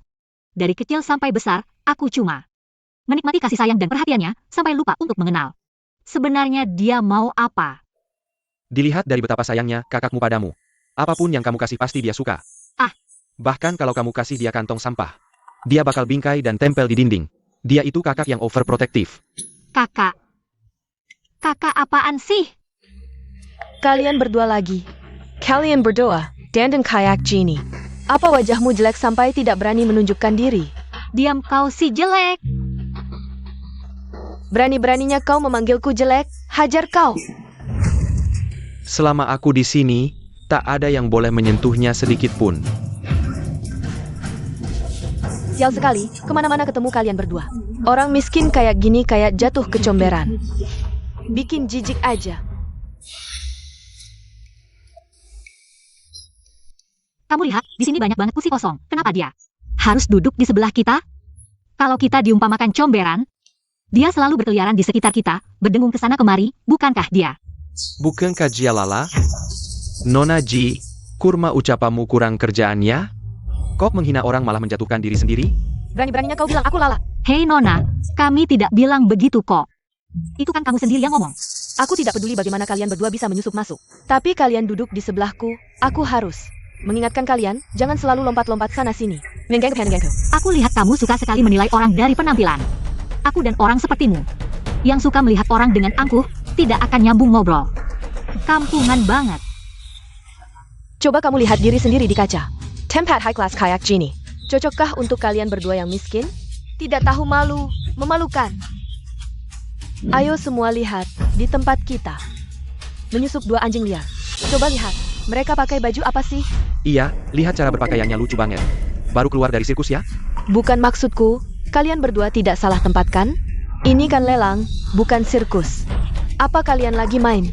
Dari kecil sampai besar, aku cuma menikmati kasih sayang dan perhatiannya, sampai lupa untuk mengenal. Sebenarnya dia mau apa? Dilihat dari betapa sayangnya kakakmu padamu. Apapun yang kamu kasih pasti dia suka. Ah. Bahkan kalau kamu kasih dia kantong sampah, dia bakal bingkai dan tempel di dinding. Dia itu kakak yang overprotective. Kakak. Kakak apaan sih? Kalian berdua lagi. Kalian berdua, Dan dan Kayak Genie. Apa wajahmu jelek sampai tidak berani menunjukkan diri? Diam kau si jelek. Berani-beraninya kau memanggilku jelek, hajar kau. Selama aku di sini, tak ada yang boleh menyentuhnya sedikit pun. Sial sekali, kemana-mana ketemu kalian berdua. Orang miskin kayak gini kayak jatuh kecomberan. Bikin jijik aja. Kamu lihat, di sini banyak banget kursi kosong. Kenapa dia harus duduk di sebelah kita? Kalau kita diumpamakan comberan, dia selalu berkeliaran di sekitar kita, berdengung ke sana kemari, bukankah dia? Bukankah dia lala? Nona Ji, kurma ucapamu kurang kerjaan ya? Kok menghina orang malah menjatuhkan diri sendiri? Berani-beraninya kau bilang aku lala. Hei Nona, kami tidak bilang begitu kok. Itu kan kamu sendiri yang ngomong. Aku tidak peduli bagaimana kalian berdua bisa menyusup masuk. Tapi kalian duduk di sebelahku, aku harus mengingatkan kalian, jangan selalu lompat-lompat sana-sini. Aku lihat kamu suka sekali menilai orang dari penampilan. Aku dan orang sepertimu, yang suka melihat orang dengan angkuh, tidak akan nyambung ngobrol. Kampungan banget. Coba kamu lihat diri sendiri di kaca. Tempat high class Kayak Genie. Cocokkah untuk kalian berdua yang miskin? Tidak tahu malu, memalukan. Ayo semua lihat, di tempat kita menyusup 2 anjing liar. Coba lihat, mereka pakai baju apa sih? Iya, lihat cara berpakaiannya lucu banget. Baru keluar dari sirkus ya? Bukan maksudku, kalian berdua tidak salah tempat kan? Ini kan lelang, bukan sirkus. Apa kalian lagi main?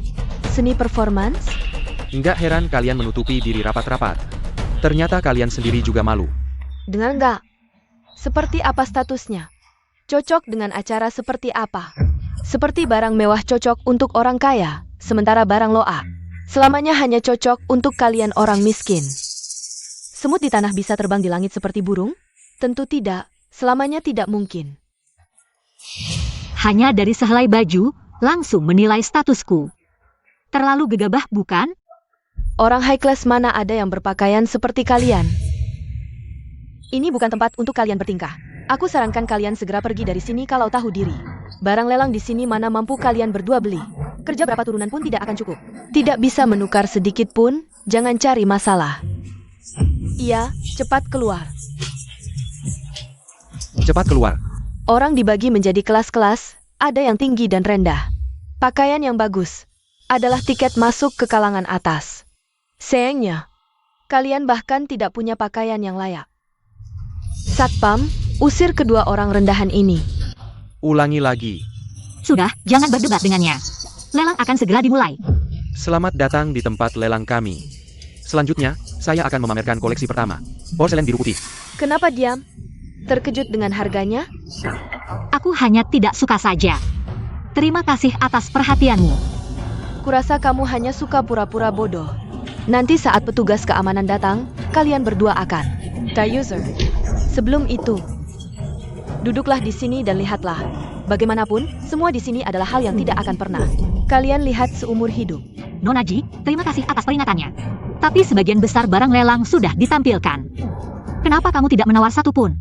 Seni performance? Nggak heran kalian menutupi diri rapat-rapat. Ternyata kalian sendiri juga malu. Dengar nggak? Seperti apa statusnya? Cocok dengan acara seperti apa? Seperti barang mewah cocok untuk orang kaya, sementara barang loa selamanya hanya cocok untuk kalian orang miskin. Semut di tanah bisa terbang di langit seperti burung? Tentu tidak, selamanya tidak mungkin. Hanya dari sehelai baju, langsung menilai statusku. Terlalu gegabah bukan? Orang high class mana ada yang berpakaian seperti kalian? Ini bukan tempat untuk kalian bertingkah. Aku sarankan kalian segera pergi dari sini kalau tahu diri. Barang lelang di sini mana mampu kalian berdua beli. Kerja berapa turunan pun tidak akan cukup. Tidak bisa menukar sedikit pun, jangan cari masalah. Iya, cepat keluar. Cepat keluar. Orang dibagi menjadi kelas-kelas, ada yang tinggi dan rendah. Pakaian yang bagus adalah tiket masuk ke kalangan atas. Sayangnya, kalian bahkan tidak punya pakaian yang layak. Satpam, usir kedua orang rendahan ini. Ulangi lagi. Sudah, jangan berdebat dengannya. Lelang akan segera dimulai. Selamat datang di tempat lelang kami. Selanjutnya, saya akan memamerkan koleksi pertama. Porselen biru putih. Kenapa diam? Terkejut dengan harganya? Aku hanya tidak suka saja. Terima kasih atas perhatianmu. Kurasa kamu hanya suka pura-pura bodoh. Nanti saat petugas keamanan datang, kalian berdua akan user. Sebelum itu, duduklah di sini dan lihatlah. Bagaimanapun, semua di sini adalah hal yang tidak akan pernah kalian lihat seumur hidup. Nona Ji, terima kasih atas peringatannya. Tapi sebagian besar barang lelang sudah ditampilkan. Kenapa kamu tidak menawar satu pun?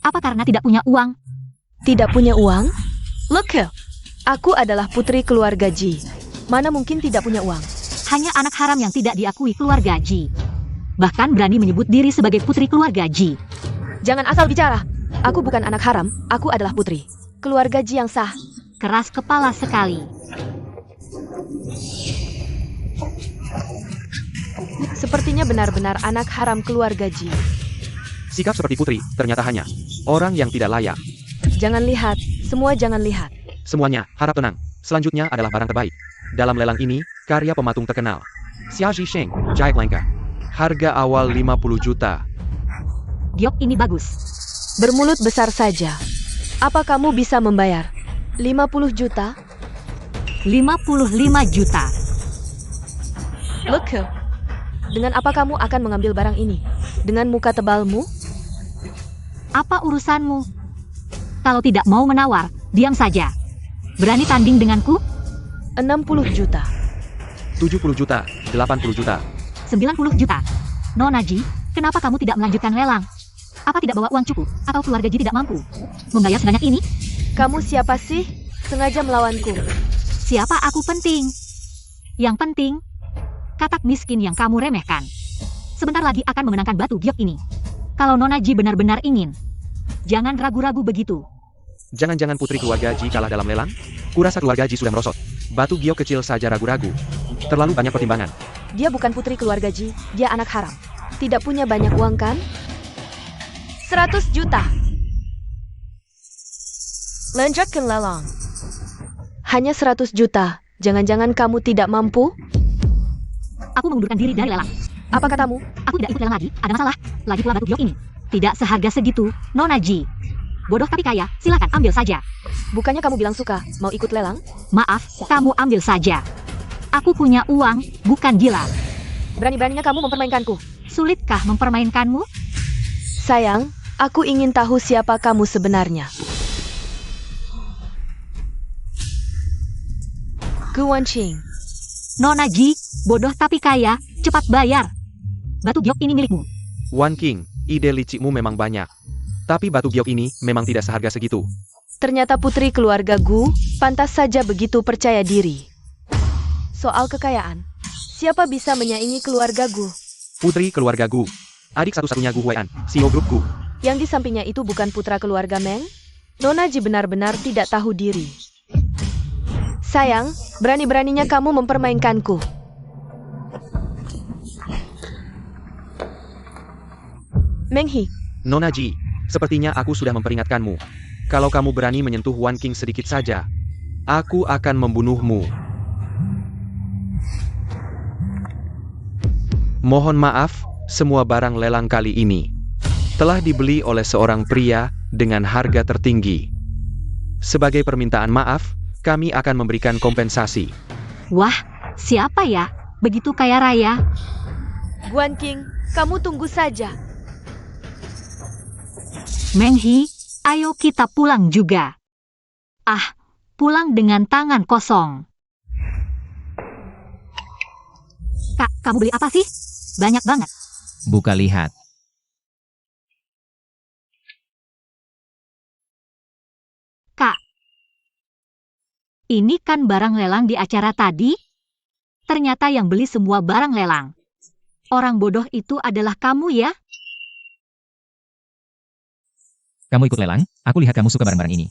Apa karena tidak punya uang? Tidak punya uang? Look here. Aku adalah putri keluarga Ji. Mana mungkin tidak punya uang? Hanya anak haram yang tidak diakui keluarga Ji. Bahkan berani menyebut diri sebagai putri keluarga Ji. Jangan asal bicara. Aku bukan anak haram, aku adalah putri keluarga Ji yang sah. Keras kepala sekali. Sepertinya benar-benar anak haram keluarga Ji. Sikap seperti putri, ternyata hanya orang yang tidak layak. Jangan lihat, semua jangan lihat. Semuanya, harap tenang. Selanjutnya adalah barang terbaik. Dalam lelang ini, karya pematung terkenal. Xia Zhisheng, Jaik Langka. Harga awal 50 juta. Giok ini bagus. Bermulut besar saja. Apa kamu bisa membayar? 50 juta? 55 juta. Look here. Dengan apa kamu akan mengambil barang ini? Dengan muka tebalmu? Apa urusanmu? Kalau tidak mau menawar, diam saja. Berani tanding denganku? 60 juta. 70 juta, 80 juta. 90 juta. Nona Ji, kenapa kamu tidak melanjutkan lelang? Apa tidak bawa uang cukup? Atau keluarga Ji tidak mampu membayar sebanyak ini? Kamu siapa sih? Sengaja melawanku. Siapa aku penting? Yang penting, katak miskin yang kamu remehkan. Sebentar lagi akan memenangkan batu giok ini. Kalau Nona Ji benar-benar ingin, jangan ragu-ragu begitu. Jangan-jangan putri keluarga Ji kalah dalam lelang? Kurasa keluarga Ji sudah merosot. Batu giok kecil saja ragu-ragu. Terlalu banyak pertimbangan. Dia bukan putri keluarga Ji, dia anak haram. Tidak punya banyak uang kan? 100 juta. Lanjutkan lelang. Hanya 100 juta. Jangan-jangan kamu tidak mampu? Aku mengundurkan diri dari lelang. Apa katamu? Aku tidak ikut lelang lagi, ada masalah. Lagi pula batu giok ini tidak seharga segitu, Nona Ji. Bodoh tapi kaya, silakan ambil saja. Bukannya kamu bilang suka, mau ikut lelang? Maaf, kamu ambil saja. Aku punya uang, bukan gila. Berani-beraninya kamu mempermainkanku. Sulitkah mempermainkanmu? Sayang, aku ingin tahu siapa kamu sebenarnya. Gu Wanqing. Nona Ji, bodoh tapi kaya, cepat bayar. Batu giok ini milikmu. Wan King, ide licikmu memang banyak. Tapi batu giok ini memang tidak seharga segitu. Ternyata putri keluarga Gu, pantas saja begitu percaya diri. Soal kekayaan, siapa bisa menyaingi keluarga Gu? Putri keluarga Gu. Adik satu-satunya Gu Huai'an, CEO Grup Gu. Yang di sampingnya itu bukan putra keluarga Meng? Nona Ji benar-benar tidak tahu diri. Sayang, berani-beraninya kamu mempermainkanku. Meng He, Nona Ji, sepertinya aku sudah memperingatkanmu. Kalau kamu berani menyentuh Wan King sedikit saja, aku akan membunuhmu. Mohon maaf, semua barang lelang kali ini telah dibeli oleh seorang pria dengan harga tertinggi. Sebagai permintaan maaf, kami akan memberikan kompensasi. Wah, siapa ya? Begitu kaya raya. Guan King, kamu tunggu saja. Meng He, ayo kita pulang juga. Ah, pulang dengan tangan kosong. Kak, kamu beli apa sih? Banyak banget. Buka lihat. Kak, ini kan barang lelang di acara tadi? Ternyata yang beli semua barang lelang. Orang bodoh itu adalah kamu ya? Kamu ikut lelang, aku lihat kamu suka barang-barang ini.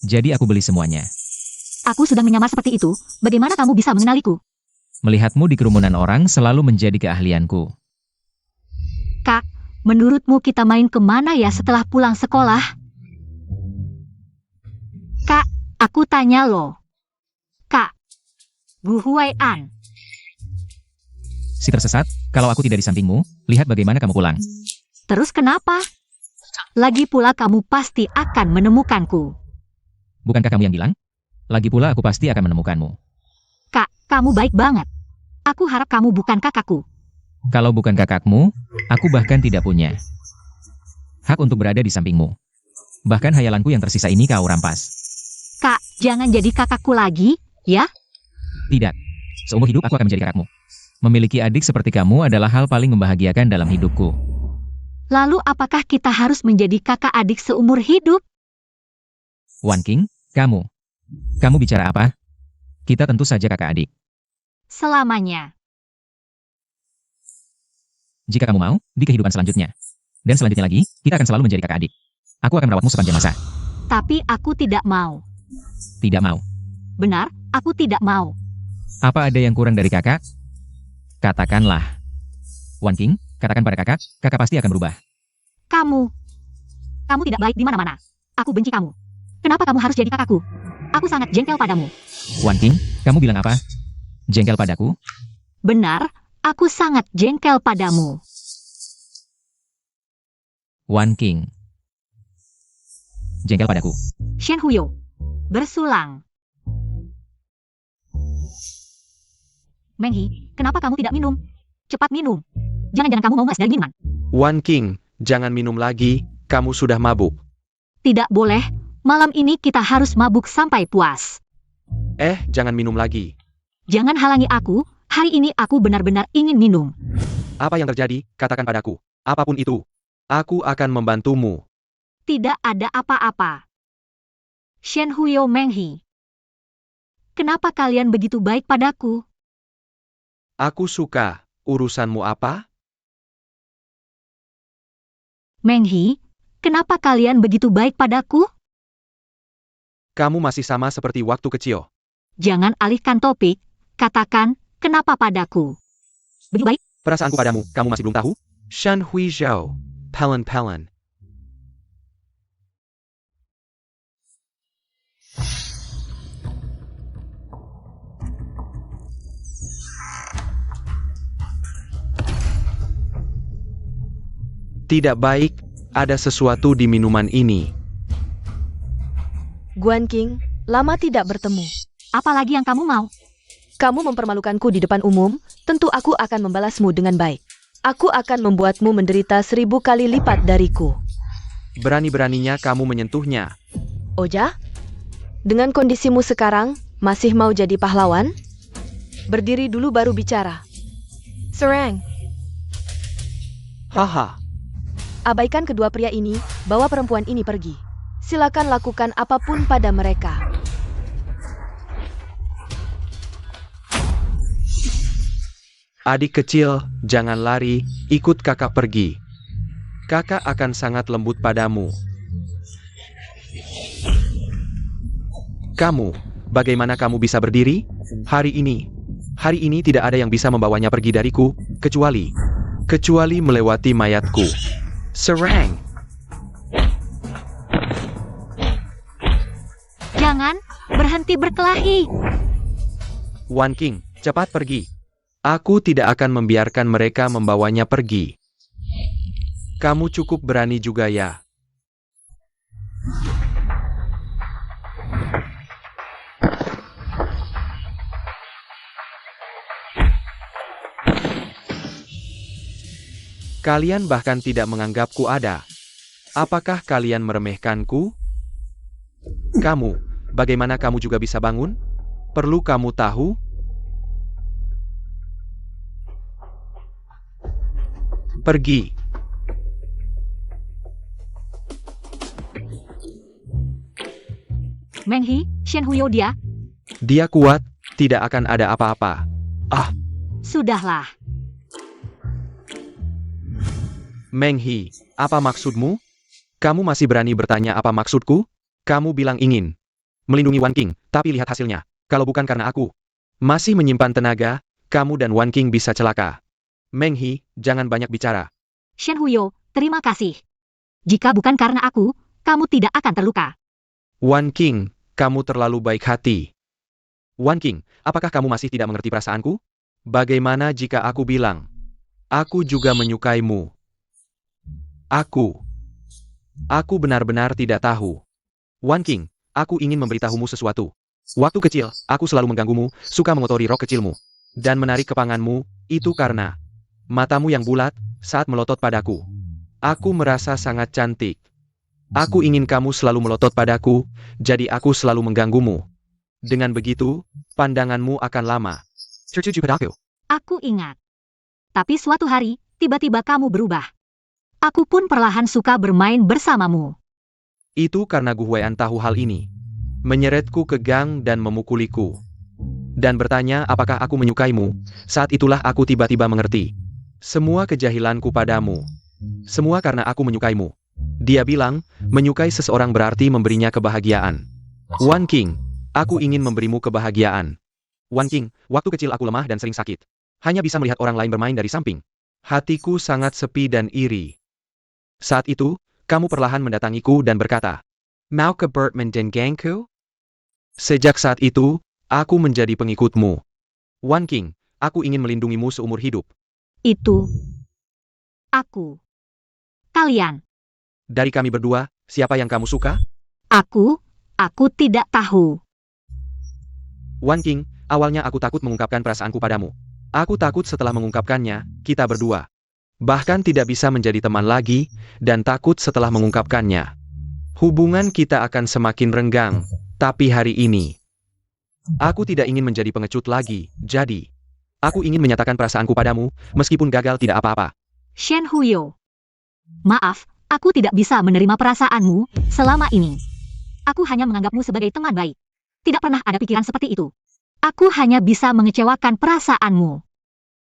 Jadi aku beli semuanya. Aku sudah menyamar seperti itu, bagaimana kamu bisa mengenaliku? Melihatmu di kerumunan orang selalu menjadi keahlianku. Kak, menurutmu kita main kemana ya setelah pulang sekolah? Kak, aku tanya loh. Kak, Gu Huai'an. Si tersesat, kalau aku tidak di sampingmu, lihat bagaimana kamu pulang. Terus kenapa? Lagi pula kamu pasti akan menemukanku. Bukankah kamu yang bilang? Lagi pula aku pasti akan menemukanmu. Kak, kamu baik banget. Aku harap kamu bukan kakakku. Kalau bukan kakakmu, aku bahkan tidak punya hak untuk berada di sampingmu. Bahkan hayalanku yang tersisa ini kau rampas. Kak, jangan jadi kakakku lagi, ya? Tidak. Seumur hidup aku akan menjadi kakakmu. Memiliki adik seperti kamu adalah hal paling membahagiakan dalam hidupku. Lalu apakah kita harus menjadi kakak adik seumur hidup? Wan King, kamu. Kamu bicara apa? Kita tentu saja kakak adik. Selamanya. Jika kamu mau, di kehidupan selanjutnya. Dan selanjutnya lagi, kita akan selalu menjadi kakak adik. Aku akan merawatmu sepanjang masa. Tapi aku tidak mau. Tidak mau. Benar, aku tidak mau. Apa ada yang kurang dari kakak? Katakanlah. Wan King, katakan pada kakak, kakak pasti akan berubah. Kamu tidak baik di mana-mana. Aku benci kamu. Kenapa kamu harus jadi kakakku? Aku sangat jengkel padamu. Wan King, kamu bilang apa? Jengkel padaku? Benar, aku sangat jengkel padamu. Wan King. Jengkel padaku. Shen Huyo, bersulang. Meng He, kenapa kamu tidak minum? Cepat minum. Jangan-jangan kamu mau ngas dari minuman. Wan King, jangan minum lagi, kamu sudah mabuk. Tidak boleh, malam ini kita harus mabuk sampai puas. Jangan minum lagi. Jangan halangi aku, hari ini aku benar-benar ingin minum. Apa yang terjadi, katakan padaku. Apapun itu. Aku akan membantumu. Tidak ada apa-apa. Shen Huyo Meng He. Kenapa kalian begitu baik padaku? Aku suka. Urusanmu apa? Meng He, kenapa kalian begitu baik padaku? Kamu masih sama seperti waktu kecil. Jangan alihkan topik, katakan, kenapa padaku? Begitu baik? Perasaanku padamu, kamu masih belum tahu? Shan Hui Zhao. Pelen. Tidak baik, ada sesuatu di minuman ini. Guan King, lama tidak bertemu. Apalagi yang kamu mau? Kamu mempermalukanku di depan umum, tentu aku akan membalasmu dengan baik. Aku akan membuatmu menderita 1000 kali lipat dariku. Berani-beraninya kamu menyentuhnya. Oja? Dengan kondisimu sekarang, masih mau jadi pahlawan? Berdiri dulu baru bicara. Serang. Haha. Abaikan kedua pria ini, bawa perempuan ini pergi. Silakan lakukan apapun pada mereka. Adik kecil, jangan lari, ikut kakak pergi. Kakak akan sangat lembut padamu. Kamu, bagaimana kamu bisa berdiri? Hari ini tidak ada yang bisa membawanya pergi dariku, kecuali melewati mayatku. Serang! Jangan, berhenti berkelahi. Wan King, cepat pergi. Aku tidak akan membiarkan mereka membawanya pergi. Kamu cukup berani juga ya. Kalian bahkan tidak menganggapku ada. Apakah kalian meremehkanku? Kamu, bagaimana kamu juga bisa bangun? Perlu kamu tahu? Pergi. Meng He, Shen Huyo dia. Dia kuat, tidak akan ada apa-apa. Sudahlah. Meng He, apa maksudmu? Kamu masih berani bertanya apa maksudku? Kamu bilang ingin melindungi Wan King, tapi lihat hasilnya. Kalau bukan karena aku masih menyimpan tenaga, kamu dan Wan King bisa celaka. Meng He, jangan banyak bicara. Shen Huyo, terima kasih. Jika bukan karena aku, kamu tidak akan terluka. Wan King, kamu terlalu baik hati. Wan King, apakah kamu masih tidak mengerti perasaanku? Bagaimana jika aku bilang, aku juga menyukaimu? Aku benar-benar tidak tahu. Wan King, aku ingin memberitahumu sesuatu. Waktu kecil, aku selalu mengganggumu, suka mengotori rok kecilmu, dan menarik kepanganmu, itu karena matamu yang bulat saat melotot padaku. Aku merasa sangat cantik. Aku ingin kamu selalu melotot padaku, jadi aku selalu mengganggumu. Dengan begitu, pandanganmu akan lama. Aku ingat. Tapi suatu hari, tiba-tiba kamu berubah. Aku pun perlahan suka bermain bersamamu. Itu karena Gu Huai'an tahu hal ini. Menyeretku ke gang dan memukuliku. Dan bertanya apakah aku menyukaimu. Saat itulah aku tiba-tiba mengerti. Semua kejahilanku padamu. Semua karena aku menyukaimu. Dia bilang, menyukai seseorang berarti memberinya kebahagiaan. Wan Qing, aku ingin memberimu kebahagiaan. Wan Qing, waktu kecil aku lemah dan sering sakit. Hanya bisa melihat orang lain bermain dari samping. Hatiku sangat sepi dan iri. Saat itu, kamu perlahan mendatangiku dan berkata, "Mau ke Bertman dan gangku?" Sejak saat itu, aku menjadi pengikutmu. Wan Qing, aku ingin melindungimu seumur hidup. Itu. Aku. Kalian. Dari kami berdua, siapa yang kamu suka? Aku tidak tahu. Wan Qing, awalnya aku takut mengungkapkan perasaanku padamu. Aku takut setelah mengungkapkannya, kita berdua. Bahkan tidak bisa menjadi teman lagi, dan takut setelah mengungkapkannya. Hubungan kita akan semakin renggang, tapi hari ini, aku tidak ingin menjadi pengecut lagi, jadi, aku ingin menyatakan perasaanku padamu, meskipun gagal tidak apa-apa. Shen Huyo. Maaf, aku tidak bisa menerima perasaanmu selama ini. Aku hanya menganggapmu sebagai teman baik. Tidak pernah ada pikiran seperti itu. Aku hanya bisa mengecewakan perasaanmu.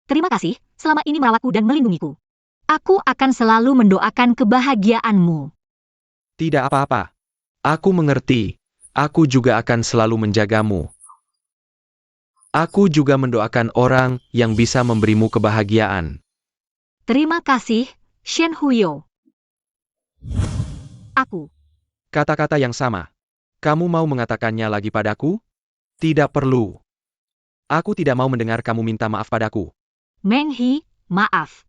Terima kasih, selama ini merawatku dan melindungiku. Aku akan selalu mendoakan kebahagiaanmu. Tidak apa-apa. Aku mengerti. Aku juga akan selalu menjagamu. Aku juga mendoakan orang yang bisa memberimu kebahagiaan. Terima kasih, Shen Huyo. Aku. Kata-kata yang sama. Kamu mau mengatakannya lagi padaku? Tidak perlu. Aku tidak mau mendengar kamu minta maaf padaku. Meng He, maaf.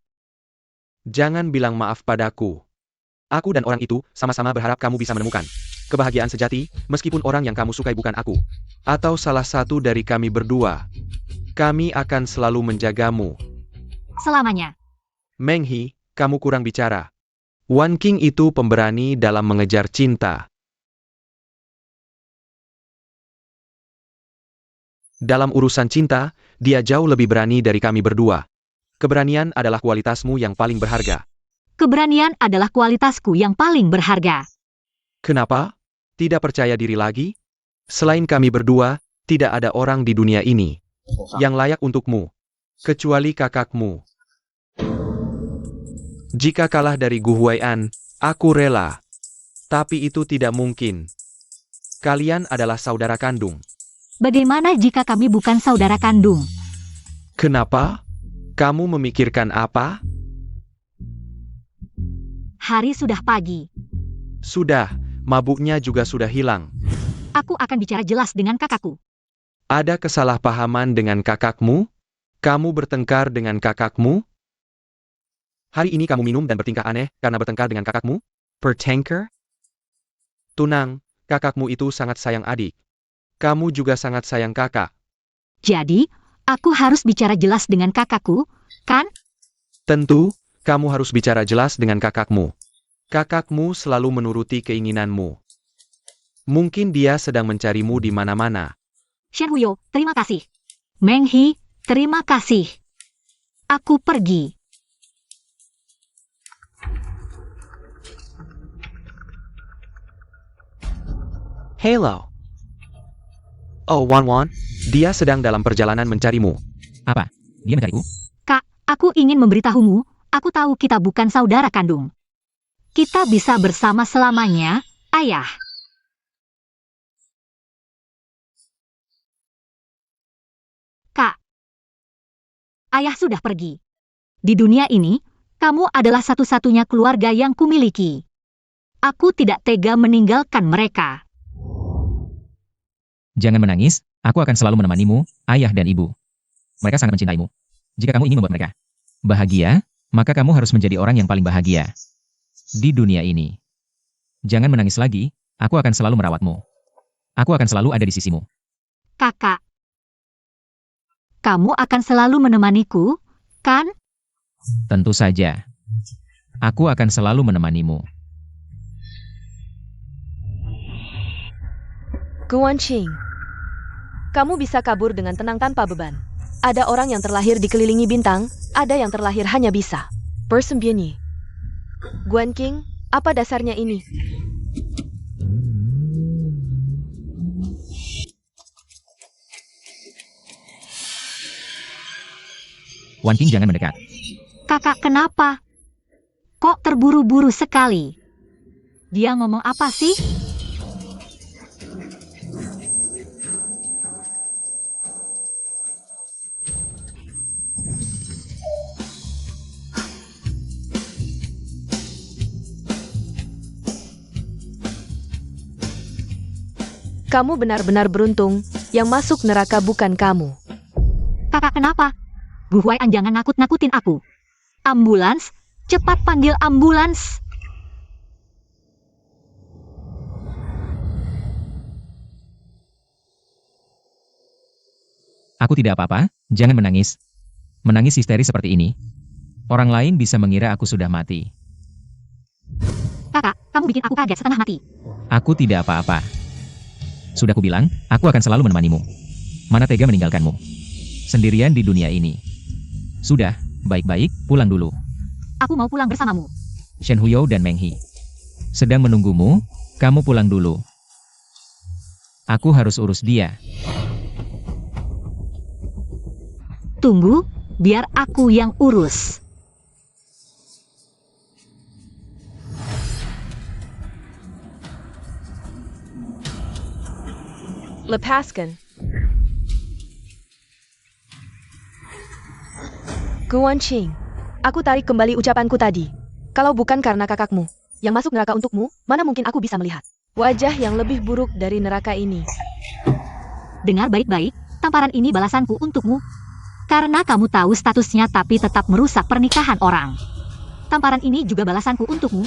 Jangan bilang maaf padaku. Aku dan orang itu sama-sama berharap kamu bisa menemukan kebahagiaan sejati, meskipun orang yang kamu sukai bukan aku. Atau salah satu dari kami berdua. Kami akan selalu menjagamu. Selamanya. Meng He, kamu kurang bicara. Wan Qing itu pemberani dalam mengejar cinta. Dalam urusan cinta, dia jauh lebih berani dari kami berdua. Keberanian adalah kualitasmu yang paling berharga. Keberanian adalah kualitasku yang paling berharga. Kenapa? Tidak percaya diri lagi? Selain kami berdua, tidak ada orang di dunia ini yang layak untukmu, kecuali kakakmu. Jika kalah dari Gu Huai'an, aku rela. Tapi itu tidak mungkin. Kalian adalah saudara kandung. Bagaimana jika kami bukan saudara kandung? Kenapa? Kamu memikirkan apa? Hari sudah pagi. Sudah, mabuknya juga sudah hilang. Aku akan bicara jelas dengan kakakku. Ada kesalahpahaman dengan kakakmu? Kamu bertengkar dengan kakakmu? Hari ini kamu minum dan bertingkah aneh karena bertengkar dengan kakakmu? Bertengkar? Tunang, kakakmu itu sangat sayang adik. Kamu juga sangat sayang kakak. Jadi, aku harus bicara jelas dengan kakakku, kan? Tentu, kamu harus bicara jelas dengan kakakmu. Kakakmu selalu menuruti keinginanmu. Mungkin dia sedang mencarimu di mana-mana. Shen Huyo, terima kasih. Meng He, terima kasih. Aku pergi. Hello. Oh, Wan Wan, dia sedang dalam perjalanan mencarimu. Apa? Dia mencariku? Kak, aku ingin memberitahumu, aku tahu kita bukan saudara kandung. Kita bisa bersama selamanya, ayah. Kak, ayah sudah pergi. Di dunia ini, kamu adalah satu-satunya keluarga yang kumiliki. Aku tidak tega meninggalkan mereka. Jangan menangis, aku akan selalu menemanimu, ayah dan ibu. Mereka sangat mencintaimu. Jika kamu ingin membuat mereka bahagia, maka kamu harus menjadi orang yang paling bahagia di dunia ini. Jangan menangis lagi, aku akan selalu merawatmu. Aku akan selalu ada di sisimu. Kakak, kamu akan selalu menemaniku, kan? Tentu saja. Aku akan selalu menemanimu. Guan Qing, kamu bisa kabur dengan tenang tanpa beban. Ada orang yang terlahir dikelilingi bintang, ada yang terlahir hanya bisa bersembunyi. Guan Qing, apa dasarnya ini? Wan Qing, jangan mendekat. Kakak, kenapa? Kok terburu-buru sekali? Dia ngomong apa sih? Kamu benar-benar beruntung, yang masuk neraka bukan kamu. Kakak, kenapa? Bu Huaian, jangan nakut-nakutin aku. Ambulans? Cepat panggil ambulans. Aku tidak apa-apa, jangan menangis. Menangis histeris seperti ini. Orang lain bisa mengira aku sudah mati. Kakak, kamu bikin aku kaget setengah mati. Aku tidak apa-apa. Sudah kubilang, aku akan selalu menemanimu. Mana tega meninggalkanmu. Sendirian di dunia ini. Sudah, baik-baik, pulang dulu. Aku mau pulang bersamamu. Shen Huyou dan Meng He sedang menunggumu, kamu pulang dulu. Aku harus urus dia. Tunggu, biar aku yang urus. Lepaskan. Guan Qing, aku tarik kembali ucapanku tadi. Kalau bukan karena kakakmu, yang masuk neraka untukmu, mana mungkin aku bisa melihat wajah yang lebih buruk dari neraka ini. Dengar baik-baik, tamparan ini balasanku untukmu. Karena kamu tahu statusnya tapi tetap merusak pernikahan orang. Tamparan ini juga balasanku untukmu.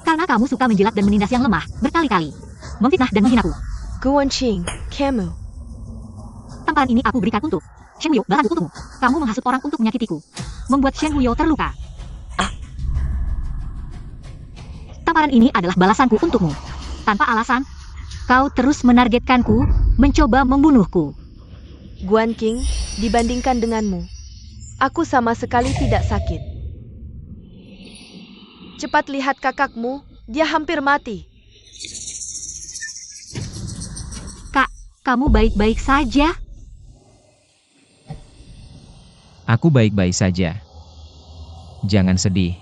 Karena kamu suka menjilat dan menindas yang lemah, berkali-kali. Memfitnah dan menghinaku. Guan Qing, kamu. Tamparan ini aku berikan untuk Shen Huyou, balasanku untukmu. Kamu menghasut orang untuk menyakitiku. Membuat Shen Huyou terluka. Tamparan ini adalah balasanku untukmu. Tanpa alasan, kau terus menargetkanku, mencoba membunuhku. Guan Qing, dibandingkan denganmu, aku sama sekali tidak sakit. Cepat lihat kakakmu, dia hampir mati. Kak, kamu baik-baik saja? Aku baik-baik saja. Jangan sedih.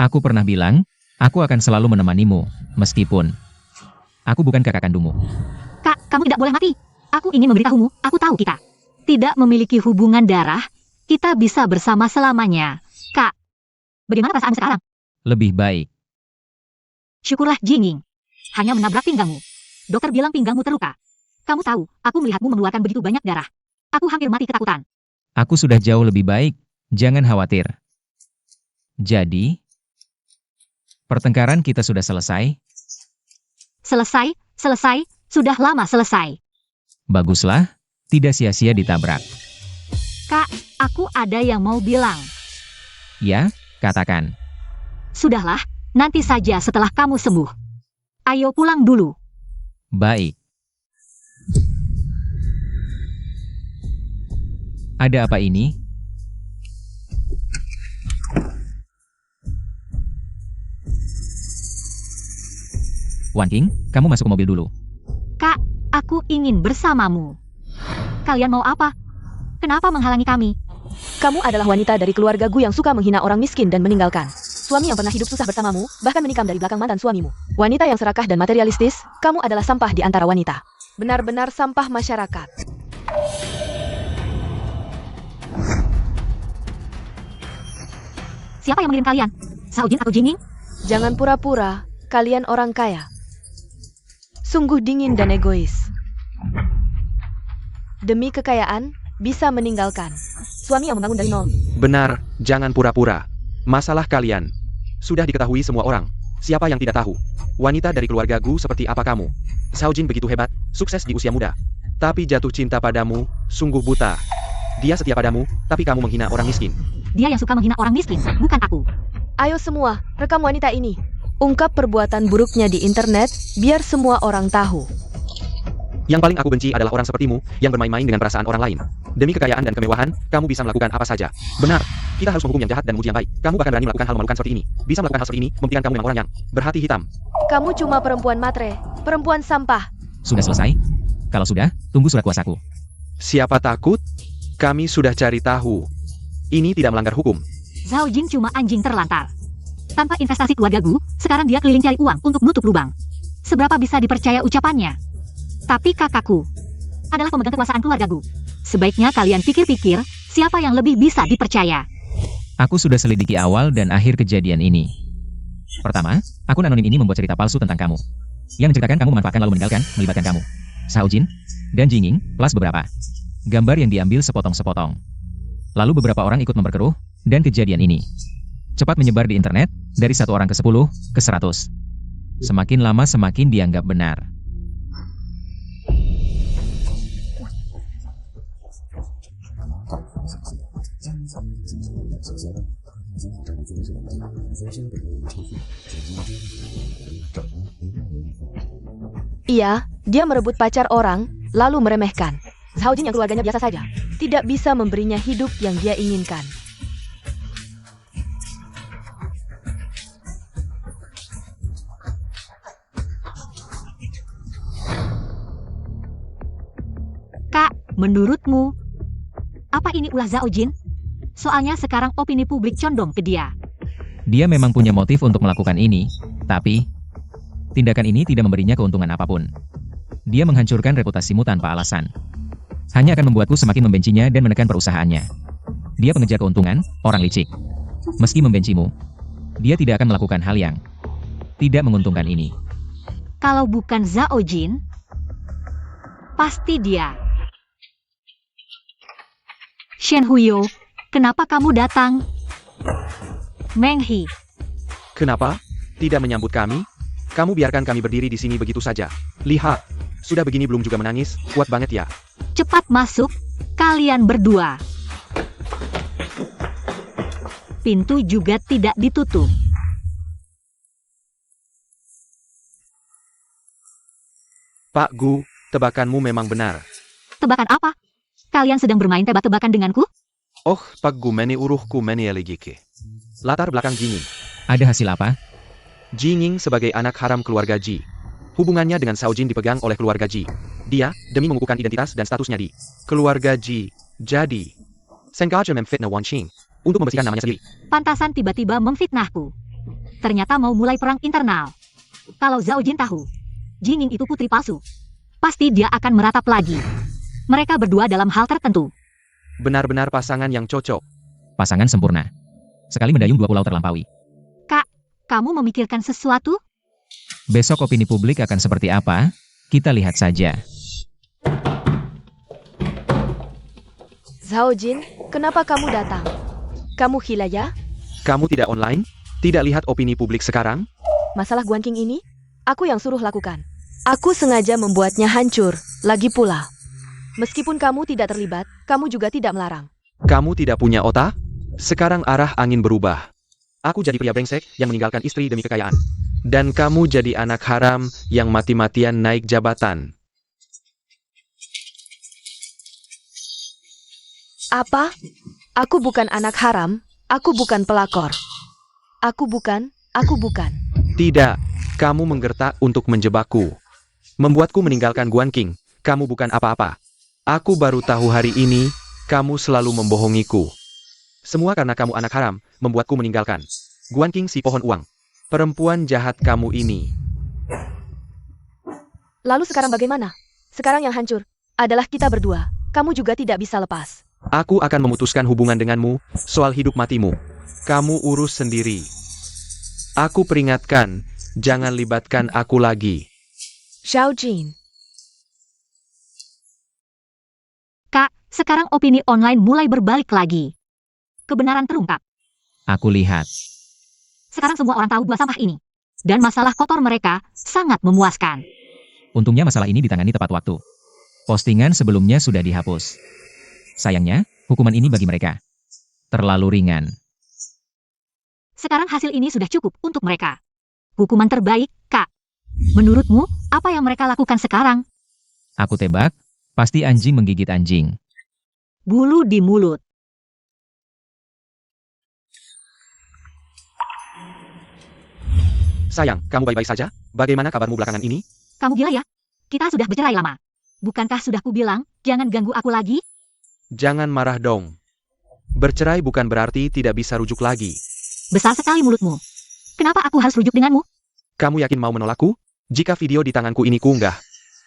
Aku pernah bilang, aku akan selalu menemanimu, meskipun aku bukan kakak kandungmu. Kak, kamu tidak boleh mati. Aku ingin memberitahumu, aku tahu kita tidak memiliki hubungan darah, kita bisa bersama selamanya. Kak, bagaimana perasaanmu sekarang? Lebih baik. Syukurlah Jinging. Hanya menabrak pinggangmu. Dokter bilang pinggangmu terluka. Kamu tahu, aku melihatmu mengeluarkan begitu banyak darah. Aku hampir mati ketakutan. Aku sudah jauh lebih baik, jangan khawatir. Jadi, pertengkaran kita sudah selesai? Selesai, sudah lama selesai. Baguslah, tidak sia-sia ditabrak. Kak, aku ada yang mau bilang. Ya, katakan. Sudahlah, nanti saja setelah kamu sembuh. Ayo pulang dulu. Baik. Ada apa ini? Wan Qing, kamu masuk ke mobil dulu. Kak, aku ingin bersamamu. Kalian mau apa? Kenapa menghalangi kami? Kamu adalah wanita dari keluarga Gu yang suka menghina orang miskin dan meninggalkan suami yang pernah hidup susah bersamamu, bahkan menikam dari belakang mantan suamimu. Wanita yang serakah dan materialistis, kamu adalah sampah di antara wanita. Benar-benar sampah masyarakat. Siapa yang mengirim kalian? Zhao Jin atau Jinging? Jangan pura-pura, kalian orang kaya. Sungguh dingin dan egois. Demi kekayaan, bisa meninggalkan suami yang membangun dari nol. Benar, jangan pura-pura. Masalah kalian sudah diketahui semua orang. Siapa yang tidak tahu? Wanita dari keluarga Gu seperti apa kamu? Zhao Jin begitu hebat, sukses di usia muda. Tapi jatuh cinta padamu, sungguh buta. Dia setia padamu, tapi kamu menghina orang miskin. Dia yang suka menghina orang miskin, bukan aku. Ayo semua, rekam wanita ini. Ungkap perbuatan buruknya di internet, biar semua orang tahu. Yang paling aku benci adalah orang sepertimu, yang bermain-main dengan perasaan orang lain. Demi kekayaan dan kemewahan, kamu bisa melakukan apa saja. Benar, kita harus menghukum yang jahat dan memuji yang baik. Kamu bahkan berani melakukan hal memalukan seperti ini. Bisa melakukan hal seperti ini, membuktikan kamu memang orang yang berhati hitam. Kamu cuma perempuan matre, perempuan sampah. Sudah selesai? Kalau sudah, tunggu surat kuasaku. Siapa takut? Kami sudah cari tahu. Ini tidak melanggar hukum. Zhao Jin cuma anjing terlantar. Tanpa investasi keluarga Gu, sekarang dia keliling cari uang untuk nutup lubang. Seberapa bisa dipercaya ucapannya? Tapi kakakku adalah pemegang kekuasaan keluarga Gu. Sebaiknya kalian pikir-pikir, siapa yang lebih bisa dipercaya. Aku sudah selidiki awal dan akhir kejadian ini. Pertama, akun anonim ini membuat cerita palsu tentang kamu. Yang menceritakan kamu memanfaatkan lalu meninggalkan, melibatkan kamu, Zhao Jin, dan Jinging, plus beberapa gambar yang diambil sepotong-sepotong. Lalu beberapa orang ikut memperkeruh, dan kejadian ini cepat menyebar di internet, dari 1 orang ke 10, ke 100. Semakin lama semakin dianggap benar. Iya, dia merebut pacar orang, lalu meremehkan. Zhao Jin yang keluarganya biasa saja, tidak bisa memberinya hidup yang dia inginkan. Kak, menurutmu, apa ini ulah Zhao Jin? Soalnya sekarang opini publik condong ke dia. Dia memang punya motif untuk melakukan ini, tapi tindakan ini tidak memberinya keuntungan apapun. Dia menghancurkan reputasimu tanpa alasan. Hanya akan membuatku semakin membencinya dan menekan perusahaannya. Dia pengejar keuntungan, orang licik. Meski membencimu, dia tidak akan melakukan hal yang tidak menguntungkan ini. Kalau bukan Zhao Jin, pasti dia. Shen Huyo, kenapa kamu datang? Meng He, Kenapa? Tidak menyambut kami? Kamu biarkan kami berdiri di sini begitu saja. Lihat, sudah begini belum juga menangis, kuat banget ya. cepat masuk, kalian berdua. Pintu juga tidak ditutup. Pak Gu, tebakanmu memang benar. Tebakan apa? Kalian sedang bermain tebak-tebakan denganku? Oh, Pak Gu meni uruhku meni eligike. Latar belakang Jinging. Ada hasil apa? Jinging sebagai anak haram keluarga Ji. Hubungannya dengan Zhao Jin dipegang oleh keluarga Ji. Dia, demi mengukuhkan identitas dan statusnya di keluarga Ji, jadi sengaja memfitnah Wan Qing untuk membersihkan namanya sendiri. Pantasan tiba-tiba memfitnahku. Ternyata mau mulai perang internal. Kalau Zhao Jin tahu, Jinging itu putri palsu, pasti dia akan meratap lagi. Mereka berdua dalam hal tertentu. Benar-benar pasangan yang cocok. Pasangan sempurna. Sekali mendayung 2 pulau terlampaui. Kak, kamu memikirkan sesuatu? Besok opini publik akan seperti apa? Kita lihat saja. Zhao Jin, kenapa kamu datang? Kamu gila ya? Kamu tidak online? Tidak lihat opini publik sekarang? Masalah Guan Qing ini, aku yang suruh lakukan. Aku sengaja membuatnya hancur, lagi pula. Meskipun kamu tidak terlibat, kamu juga tidak melarang. Kamu tidak punya otak? Sekarang arah angin berubah. Aku jadi pria brengsek yang meninggalkan istri demi kekayaan. Dan kamu jadi anak haram yang mati-matian naik jabatan. Apa? Aku bukan anak haram, aku bukan pelakor. Aku bukan. Tidak, kamu menggertak untuk menjebakku. Membuatku meninggalkan Guan Qing. Kamu bukan apa-apa. Aku baru tahu hari ini, kamu selalu membohongiku. Semua karena kamu anak haram, membuatku meninggalkan Guan Qing si pohon uang. Perempuan jahat kamu ini. Lalu sekarang bagaimana? Sekarang yang hancur adalah kita berdua. Kamu juga tidak bisa lepas. Aku akan memutuskan hubungan denganmu, soal hidup matimu. Kamu urus sendiri. Aku peringatkan, jangan libatkan aku lagi. Zhao Jin. Kak, sekarang opini online mulai berbalik lagi. Kebenaran terungkap. Aku lihat. Sekarang semua orang tahu dua sampah ini. Dan masalah kotor mereka sangat memuaskan. Untungnya masalah ini ditangani tepat waktu. Postingan sebelumnya sudah dihapus. Sayangnya, hukuman ini bagi mereka terlalu ringan. Sekarang hasil ini sudah cukup untuk mereka. Hukuman terbaik, Kak. Menurutmu, apa yang mereka lakukan sekarang? Aku tebak, pasti anjing menggigit anjing. Bulu di mulut. Sayang, kamu baik-baik saja? Bagaimana kabarmu belakangan ini? Kamu gila ya? Kita sudah bercerai lama. Bukankah sudah kubilang, jangan ganggu aku lagi? Jangan marah dong. Bercerai bukan berarti tidak bisa rujuk lagi. Besar sekali mulutmu. Kenapa aku harus rujuk denganmu? Kamu yakin mau menolakku? Jika video di tanganku ini kuunggah,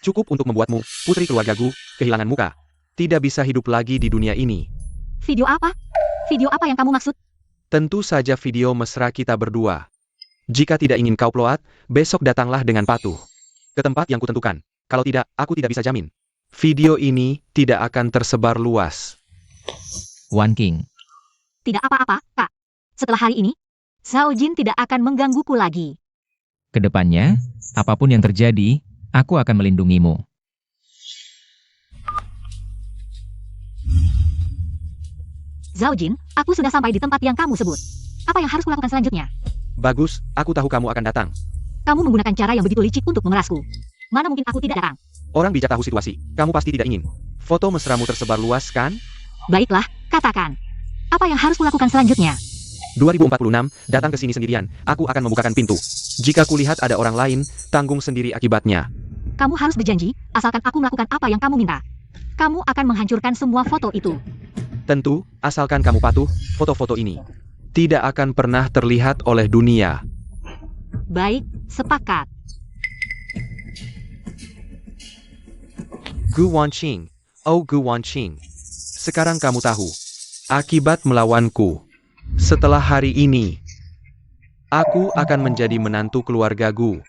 cukup untuk membuatmu, putri keluargaku, kehilangan muka. Tidak bisa hidup lagi di dunia ini. Video apa? Video apa yang kamu maksud? Tentu saja video mesra kita berdua. Jika tidak ingin kau upload, besok datanglah dengan patuh ke tempat yang kutentukan. Kalau tidak, aku tidak bisa jamin. Video ini tidak akan tersebar luas. Wan King. Tidak apa-apa, Kak. Setelah hari ini, Zhao Jin tidak akan menggangguku lagi. Kedepannya, apapun yang terjadi, aku akan melindungimu. Zhao Jin, aku sudah sampai di tempat yang kamu sebut. Apa yang harus kulakukan selanjutnya? Bagus, aku tahu kamu akan datang. Kamu menggunakan cara yang begitu licik untuk memerasku. Mana mungkin aku tidak datang? Orang bijak tahu situasi. Kamu pasti tidak ingin foto mesramu tersebar luas, kan? Baiklah, katakan. Apa yang harus kulakukan selanjutnya? 2046, datang ke sini sendirian. Aku akan membukakan pintu. Jika kulihat ada orang lain, tanggung sendiri akibatnya. Kamu harus berjanji, asalkan aku melakukan apa yang kamu minta. Kamu akan menghancurkan semua foto itu. Tentu, asalkan kamu patuh, foto-foto ini tidak akan pernah terlihat oleh dunia. Baik, sepakat. Gu Wanqing. Oh Gu Wanqing. Sekarang kamu tahu akibat melawanku. Setelah hari ini, aku akan menjadi menantu keluarga Gu.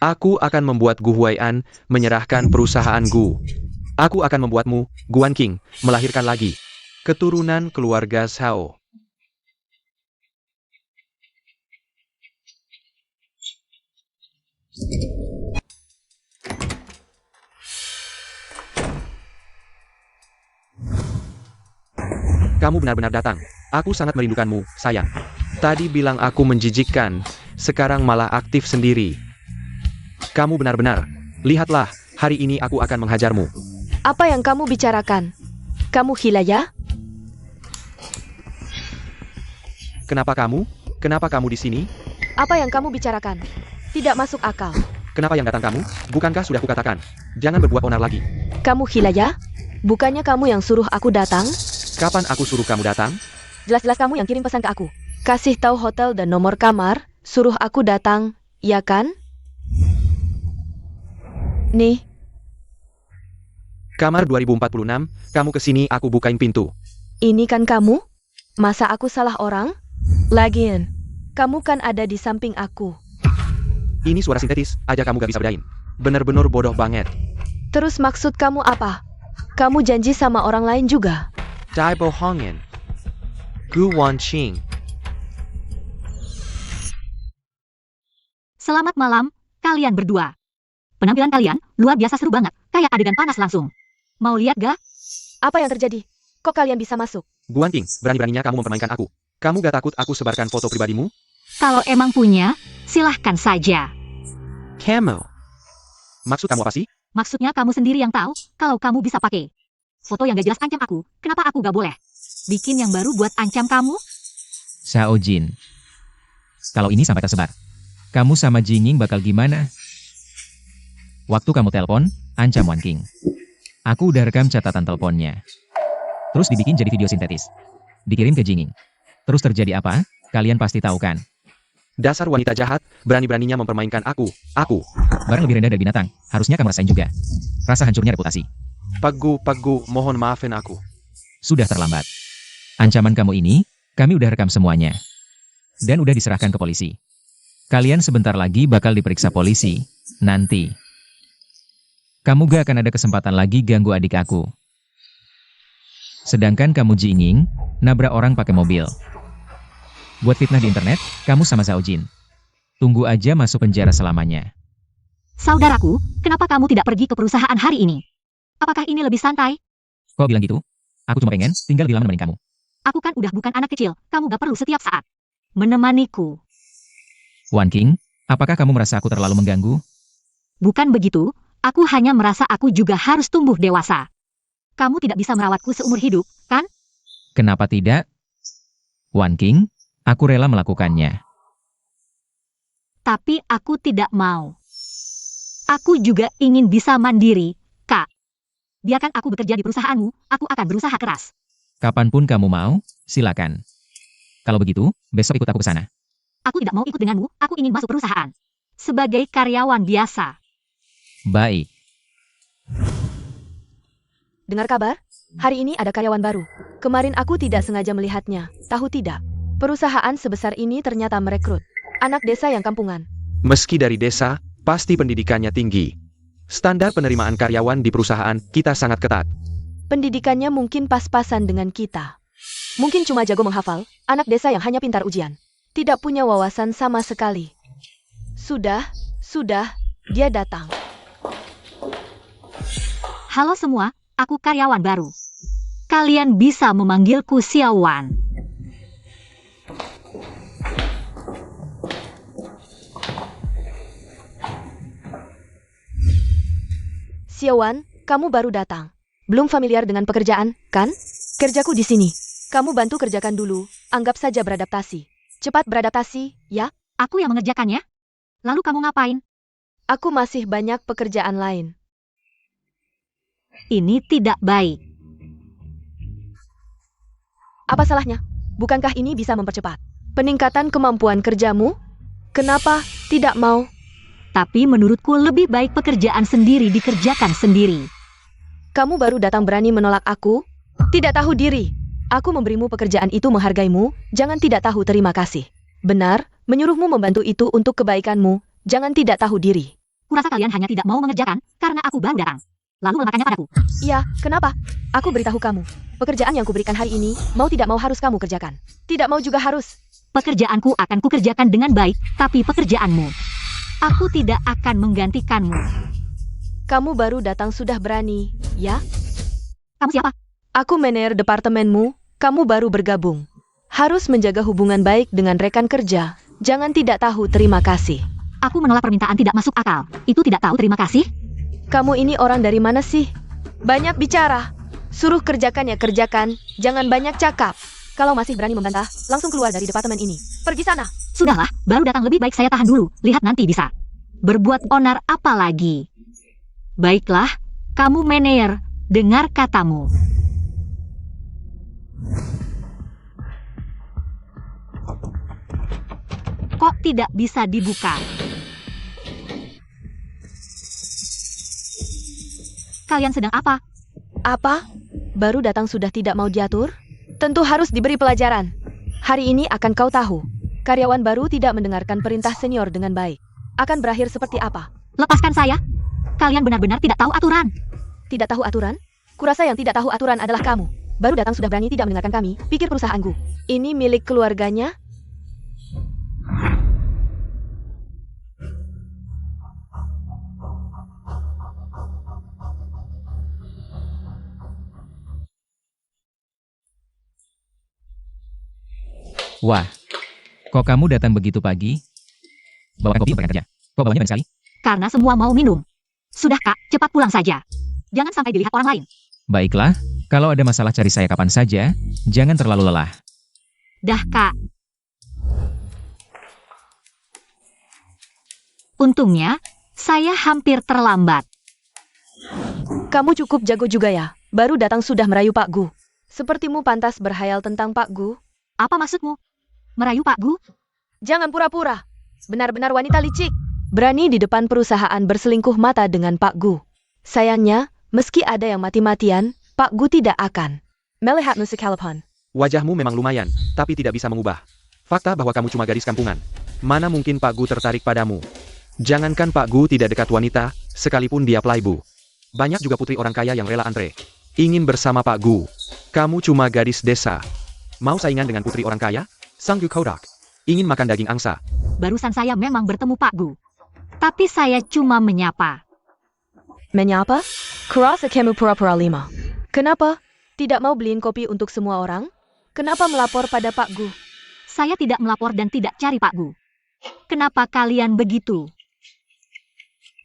Aku akan membuat Gu Huai'an menyerahkan perusahaan Gu. Aku akan membuatmu, Gu Wanqing, melahirkan lagi keturunan keluarga Zhao. Kamu benar-benar datang. Aku sangat merindukanmu, sayang. Tadi bilang aku menjijikkan, sekarang malah aktif sendiri. Kamu benar-benar. Lihatlah, hari ini aku akan menghajarmu. Apa yang kamu bicarakan? Kamu gila ya? Kenapa kamu? Kenapa kamu di sini? Apa yang kamu bicarakan? Tidak masuk akal. Kenapa yang datang kamu? Bukankah sudah kukatakan? Jangan berbuat onar lagi. Kamu gila ya? Bukannya kamu yang suruh aku datang? Kapan aku suruh kamu datang? Jelas-jelas kamu yang kirim pesan ke aku. Kasih tahu hotel dan nomor kamar, suruh aku datang, ya kan? Nih, Kamar 2046, kamu kesini aku bukain pintu. ini kan kamu? Masa aku salah orang? Lagian, kamu kan ada di samping aku. Ini suara sintetis, aja kamu gak bisa bedain. Bener-bener bodoh banget. Terus maksud kamu apa? Kamu janji sama orang lain juga? Dai bohongin. Gu Wanqing. Selamat malam, kalian berdua. Penampilan kalian luar biasa seru banget, kayak adegan panas langsung. Mau lihat gak? Apa yang terjadi? Kok kalian bisa masuk? Gu Wanqing, berani-beraninya kamu mempermainkan aku. Kamu gak takut aku sebarkan foto pribadimu? Kalau emang punya, silahkan saja. Kamu. Maksud kamu apa sih? Maksudnya kamu sendiri yang tahu, kalau kamu bisa pakai. Foto yang gak jelas ancam aku, kenapa aku gak boleh? Bikin yang baru buat ancam kamu? Zhao Jin. Kalau ini sampai tersebar, kamu sama Jinging bakal gimana? Waktu kamu telepon, ancam Wan King. Aku udah rekam catatan teleponnya. Terus dibikin jadi video sintetis. Dikirim ke Jinging. Terus terjadi apa? Kalian pasti tahu kan? Dasar wanita jahat, berani-beraninya mempermainkan aku. Aku. Barang lebih rendah dari binatang, harusnya kamu rasain juga. Rasa hancurnya reputasi. Pegu, mohon maafin aku. Sudah terlambat. Ancaman kamu ini, kami udah rekam semuanya. Dan udah diserahkan ke polisi. Kalian sebentar lagi bakal diperiksa polisi. Nanti. Kamu gak akan ada kesempatan lagi ganggu adik aku. Sedangkan kamu Jinging, nabrak orang pakai mobil. Buat fitnah di internet, kamu sama Zhao Jin. Tunggu aja masuk penjara selamanya. Saudaraku, kenapa kamu tidak pergi ke perusahaan hari ini? Apakah ini lebih santai? Kok bilang gitu? Aku cuma pengen tinggal di lama nemenin kamu. Aku kan udah bukan anak kecil, kamu gak perlu setiap saat menemaniku. Wan King, apakah kamu merasa aku terlalu mengganggu? Bukan begitu, Aku hanya merasa aku juga harus tumbuh dewasa. Kamu tidak bisa merawatku seumur hidup, kan? Kenapa tidak? Wan King, aku rela melakukannya. Tapi aku tidak mau. Aku juga ingin bisa mandiri, Kak. Biarkan aku bekerja di perusahaanmu, aku akan berusaha keras. Kapanpun kamu mau, silakan. Kalau begitu, besok ikut aku ke sana. Aku tidak mau ikut denganmu, aku ingin masuk perusahaan. Sebagai karyawan biasa. Baik. Dengar kabar? Hari ini ada karyawan baru. Kemarin aku tidak sengaja melihatnya. Tahu tidak? Perusahaan sebesar ini ternyata merekrut anak desa yang kampungan. Meski dari desa, pasti pendidikannya tinggi. Standar penerimaan karyawan di perusahaan kita sangat ketat. Pendidikannya mungkin pas-pasan dengan kita. Mungkin cuma jago menghafal, anak desa yang hanya pintar ujian. Tidak punya wawasan sama sekali. Sudah, dia datang. Halo semua, aku karyawan baru. Kalian bisa memanggilku Xiaowan. Xiaowan, kamu baru datang. Belum familiar dengan pekerjaan, kan? Kerjaku di sini. Kamu bantu kerjakan dulu, anggap saja beradaptasi. Cepat beradaptasi, ya? Aku yang mengerjakannya. Lalu kamu ngapain? Aku masih banyak pekerjaan lain. Ini tidak baik. Apa salahnya? Bukankah ini bisa mempercepat peningkatan kemampuan kerjamu? Kenapa tidak mau? Tapi menurutku lebih baik pekerjaan sendiri dikerjakan sendiri. Kamu baru datang berani menolak aku? Tidak tahu diri. Aku memberimu pekerjaan itu menghargaimu, jangan tidak tahu terima kasih. Benar, menyuruhmu membantu itu untuk kebaikanmu, jangan tidak tahu diri. Kurasa kalian hanya tidak mau mengerjakan, karena aku baru datang. Lalu meletakkannya padaku. Iya, kenapa? Aku beritahu kamu. Pekerjaan yang kuberikan hari ini, mau tidak mau harus kamu kerjakan. Tidak mau juga harus. Pekerjaanku akan kukerjakan dengan baik, tapi pekerjaanmu, aku tidak akan menggantikanmu. Kamu baru datang sudah berani, ya? Kamu siapa? Aku manajer departemenmu, kamu baru bergabung. Harus menjaga hubungan baik dengan rekan kerja. Jangan tidak tahu terima kasih. Aku menolak permintaan tidak masuk akal. Itu tidak tahu terima kasih? Kamu ini orang dari mana sih? Banyak bicara. Suruh kerjakan ya kerjakan, jangan banyak cakap. Kalau masih berani membantah, langsung keluar dari departemen ini. Pergi sana. Sudahlah, baru datang lebih baik saya tahan dulu. Lihat nanti bisa. Berbuat onar apa lagi? Baiklah, kamu manajer, dengar katamu. Kok tidak bisa dibuka? Kalian sedang apa? Apa? Baru datang sudah tidak mau diatur? Tentu harus diberi pelajaran. Hari ini akan kau tahu. Karyawan baru tidak mendengarkan perintah senior dengan baik. Akan berakhir seperti apa? Lepaskan saya. Kalian benar-benar tidak tahu aturan. Tidak tahu aturan? Kurasa yang tidak tahu aturan adalah kamu. Baru datang sudah berani tidak mendengarkan kami. Pikir perusahaanku ini milik keluarganya? Wah, kok kamu datang begitu pagi? Bawakan kopi untuk rekan kerja. Kok bawanya banyak sekali? Karena semua mau minum. Sudah Kak, cepat pulang saja. Jangan sampai dilihat orang lain. Baiklah, kalau ada masalah cari saya kapan saja, jangan terlalu lelah. Dah Kak. Untungnya, saya hampir terlambat. Kamu cukup jago juga ya. Baru datang sudah merayu Pak Gu. Sepertimu pantas berhayal tentang Pak Gu. Apa maksudmu? Merayu Pak Gu? Jangan pura-pura. Benar-benar wanita licik. Berani di depan perusahaan berselingkuh mata dengan Pak Gu. Sayangnya, meski ada yang mati-matian, Pak Gu tidak akan melihat musik Halapan. Wajahmu memang lumayan, tapi tidak bisa mengubah fakta bahwa kamu cuma gadis kampungan. Mana mungkin Pak Gu tertarik padamu? Jangankan Pak Gu tidak dekat wanita, sekalipun dia playboy. Banyak juga putri orang kaya yang rela antre ingin bersama Pak Gu. Kamu cuma gadis desa. Mau saingan dengan putri orang kaya? Sang Gu Kodak. Ingin makan daging angsa. Barusan saya memang bertemu Pak Gu. Tapi saya cuma menyapa. Menyapa? Kurasa kamu pura-pura lima. Kenapa? Tidak mau beliin kopi untuk semua orang? Kenapa melapor pada Pak Gu? Saya tidak melapor dan tidak cari Pak Gu. Kenapa kalian begitu?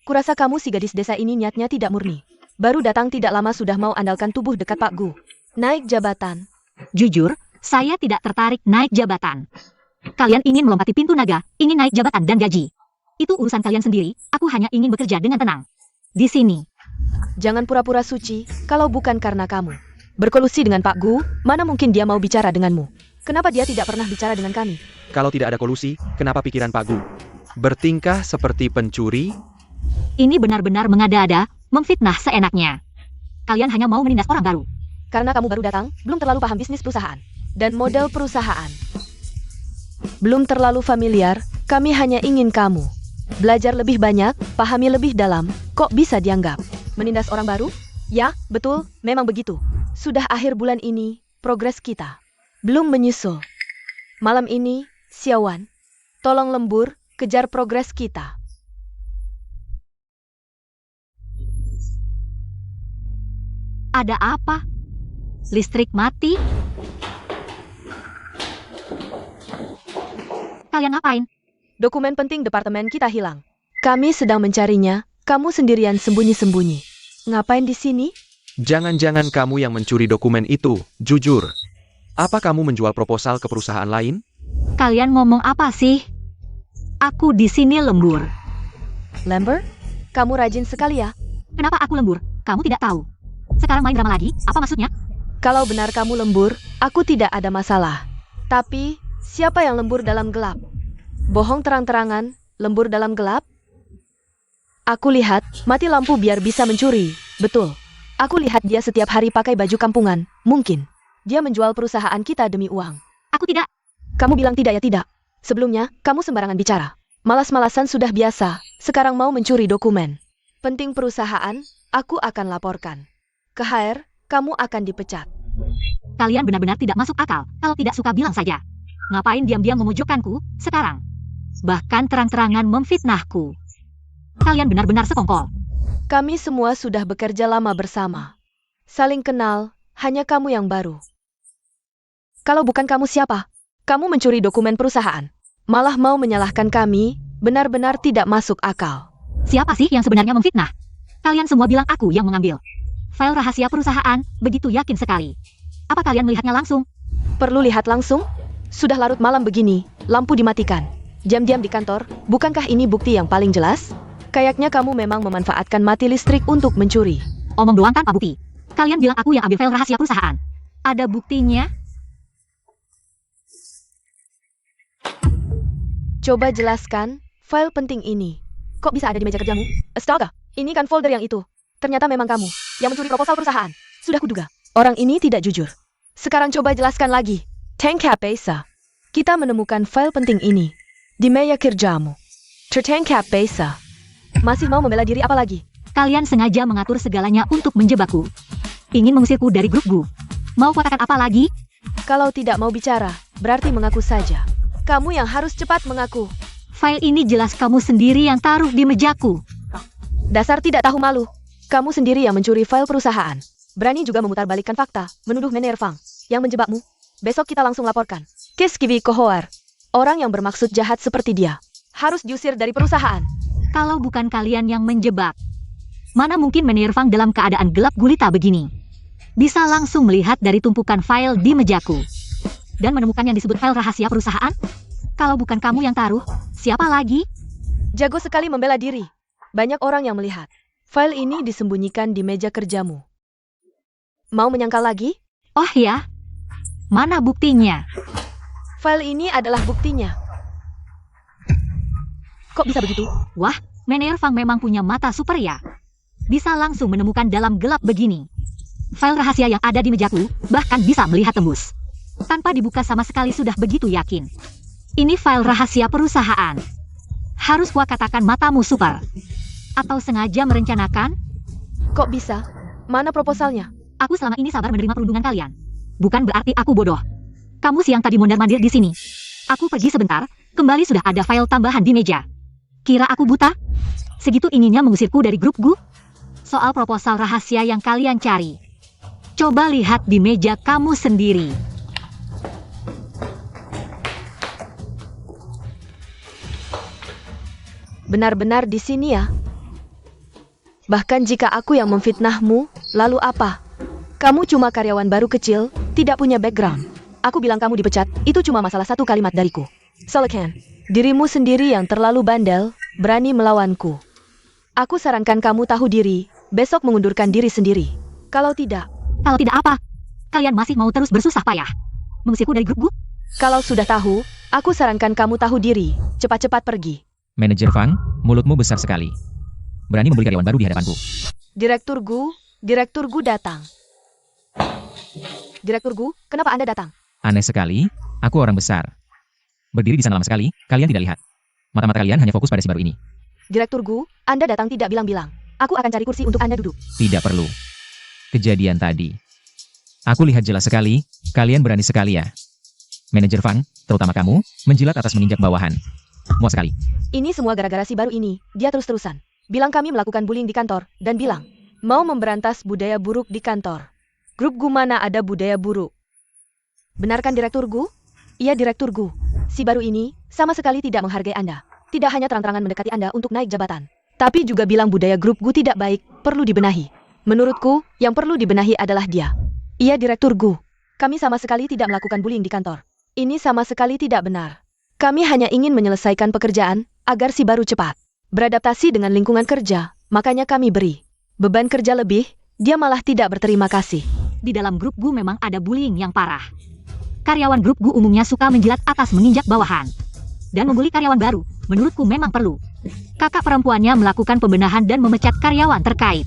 Kurasa kamu si gadis desa ini niatnya tidak murni. Baru datang tidak lama sudah mau andalkan tubuh dekat Pak Gu. Naik jabatan. Jujur, saya tidak tertarik naik jabatan. Kalian ingin melompati pintu naga, ingin naik jabatan dan gaji. Itu urusan kalian sendiri, aku hanya ingin bekerja dengan tenang. Di sini. Jangan pura-pura suci, kalau bukan karena kamu. Berkolusi dengan Pak Gu, mana mungkin dia mau bicara denganmu? Kenapa dia tidak pernah bicara dengan kami? Kalau tidak ada kolusi, kenapa pikiran Pak Gu bertingkah seperti pencuri? Ini benar-benar mengada-ada, memfitnah seenaknya. Kalian hanya mau menindas orang baru. Karena kamu baru datang, belum terlalu paham bisnis perusahaan dan model perusahaan. Belum terlalu familiar, kami hanya ingin kamu belajar lebih banyak, pahami lebih dalam. Kok bisa dianggap menindas orang baru? Ya, betul, memang begitu. Sudah akhir bulan ini, progres kita belum menyusul. Malam ini, Xiaowan, tolong lembur, kejar progres kita. Ada apa? Listrik mati? Kalian ngapain? Dokumen penting departemen kita hilang. Kami sedang mencarinya, kamu sendirian sembunyi-sembunyi. Ngapain di sini? Jangan-jangan kamu yang mencuri dokumen itu, jujur. Apa kamu menjual proposal ke perusahaan lain? Kalian ngomong apa sih? Aku di sini lembur. Lambert? Kamu rajin sekali ya. Kenapa aku lembur? Kamu tidak tahu. Sekarang main drama lagi? Apa maksudnya? Kalau benar kamu lembur, aku tidak ada masalah. Tapi, siapa yang lembur dalam gelap? Bohong terang-terangan, lembur dalam gelap? Aku lihat, mati lampu biar bisa mencuri. Betul. Aku lihat dia setiap hari pakai baju kampungan. Mungkin. Dia menjual perusahaan kita demi uang. Aku tidak. Kamu bilang tidak ya tidak. Sebelumnya, kamu sembarangan bicara. Malas-malasan sudah biasa, sekarang mau mencuri dokumen. Penting perusahaan, aku akan laporkan. Ke HR, kamu akan dipecat. Kalian benar-benar tidak masuk akal. Kalau tidak suka bilang saja. Ngapain diam-diam memojokkanku sekarang? Bahkan terang-terangan memfitnahku. Kalian benar-benar sekongkol. Kami semua sudah bekerja lama bersama. Saling kenal, hanya kamu yang baru. Kalau bukan kamu siapa? Kamu mencuri dokumen perusahaan. Malah mau menyalahkan kami, benar-benar tidak masuk akal. Siapa sih yang sebenarnya memfitnah? Kalian semua bilang aku yang mengambil. File rahasia perusahaan, begitu yakin sekali. Apa kalian melihatnya langsung? Perlu lihat langsung? Sudah larut malam begini, lampu dimatikan. Jam-jam di kantor, bukankah ini bukti yang paling jelas? Kayaknya kamu memang memanfaatkan mati listrik untuk mencuri. Omong doang tanpa bukti. Kalian bilang aku yang ambil file rahasia perusahaan. Ada buktinya? Coba jelaskan, file penting ini. Kok bisa ada di meja kerjamu? Astaga, ini kan folder yang itu. Ternyata memang kamu yang mencuri proposal perusahaan. Sudah kuduga. Orang ini tidak jujur. Sekarang coba jelaskan lagi. Tengkap Pesa. Kita menemukan file penting ini di meja kerjamu. Tertengkap Pesa. Masih mau membela diri apa lagi? Kalian sengaja mengatur segalanya untuk menjebakku. Ingin mengusirku dari grup Gu. Mau katakan apa lagi? Kalau tidak mau bicara, berarti mengaku saja. Kamu yang harus cepat mengaku. File ini jelas kamu sendiri yang taruh di mejaku. Dasar tidak tahu malu. Kamu sendiri yang mencuri file perusahaan. Berani juga memutarbalikkan fakta, menuduh Menervang yang menjebakmu. Besok kita langsung laporkan. Kiskivi Kohoar. Orang yang bermaksud jahat seperti dia harus diusir dari perusahaan. Kalau bukan kalian yang menjebak, mana mungkin Menervang dalam keadaan gelap gulita begini? Bisa langsung melihat dari tumpukan file di mejaku. Dan menemukan yang disebut file rahasia perusahaan? Kalau bukan kamu yang taruh, siapa lagi? Jago sekali membela diri. Banyak orang yang melihat. File ini disembunyikan di meja kerjamu. Mau menyangkal lagi? Oh ya? Mana buktinya? File ini adalah buktinya. Kok bisa begitu? Wah, Menervang memang punya mata super ya. Bisa langsung menemukan dalam gelap begini. File rahasia yang ada di mejaku, bahkan bisa melihat tembus. Tanpa dibuka sama sekali sudah begitu yakin. Ini file rahasia perusahaan. Harus gua katakan matamu super. Atau sengaja merencanakan? Kok bisa? Mana proposalnya? Aku selama ini sabar menerima perundungan kalian. Bukan berarti aku bodoh. Kamu siang tadi mondar-mandir di sini. Aku pergi sebentar, kembali sudah ada file tambahan di meja. Kira aku buta? Segitu inginnya mengusirku dari grup Gu? Soal proposal rahasia yang kalian cari. Coba lihat di meja kamu sendiri. Benar-benar di sini ya? Bahkan jika aku yang memfitnahmu, lalu apa? Kamu cuma karyawan baru kecil, tidak punya background. Aku bilang kamu dipecat, itu cuma masalah satu kalimat dariku. Solican, dirimu sendiri yang terlalu bandel, berani melawanku. Aku sarankan kamu tahu diri, besok mengundurkan diri sendiri. Kalau tidak, Kalau tidak apa? Kalian masih mau terus bersusah payah mengusirku dari grup Gu? kalau sudah tahu, aku sarankan kamu tahu diri, cepat-cepat pergi. Manajer Fang, mulutmu besar sekali. Berani membuli karyawan baru di hadapanku. Direktur Gu datang. Direktur Gu, kenapa Anda datang? Aneh sekali, aku orang besar. Berdiri di sana lama sekali, kalian tidak lihat. Mata-mata kalian hanya fokus pada si baru ini. Direktur Gu, Anda datang tidak bilang-bilang. Aku akan cari kursi untuk Anda duduk. Tidak perlu. Kejadian tadi. Aku lihat jelas sekali, kalian berani sekali ya. Manajer Fang, terutama kamu, menjilat atas menginjak bawahan. Muak sekali. Ini semua gara-gara si baru ini, dia terus-terusan. Bilang kami melakukan bullying di kantor, dan bilang, mau memberantas budaya buruk di kantor. Grup Gu mana ada budaya buruk? Benarkan Direktur Gu? Iya Direktur Gu. Si baru ini, sama sekali tidak menghargai Anda. Tidak hanya terang-terangan mendekati Anda untuk naik jabatan. Tapi juga bilang budaya grup Gu tidak baik, perlu dibenahi. Menurutku, yang perlu dibenahi adalah dia. Iya Direktur Gu. Kami sama sekali tidak melakukan bullying di kantor. Ini sama sekali tidak benar. Kami hanya ingin menyelesaikan pekerjaan, agar si baru cepat beradaptasi dengan lingkungan kerja, makanya kami beri beban kerja lebih, dia malah tidak berterima kasih. Di dalam grup Gu memang ada bullying yang parah. Karyawan grup Gu umumnya suka menjilat atas menginjak bawahan. Dan membuli karyawan baru, menurutku memang perlu. Kakak perempuannya melakukan pembenahan dan memecat karyawan terkait.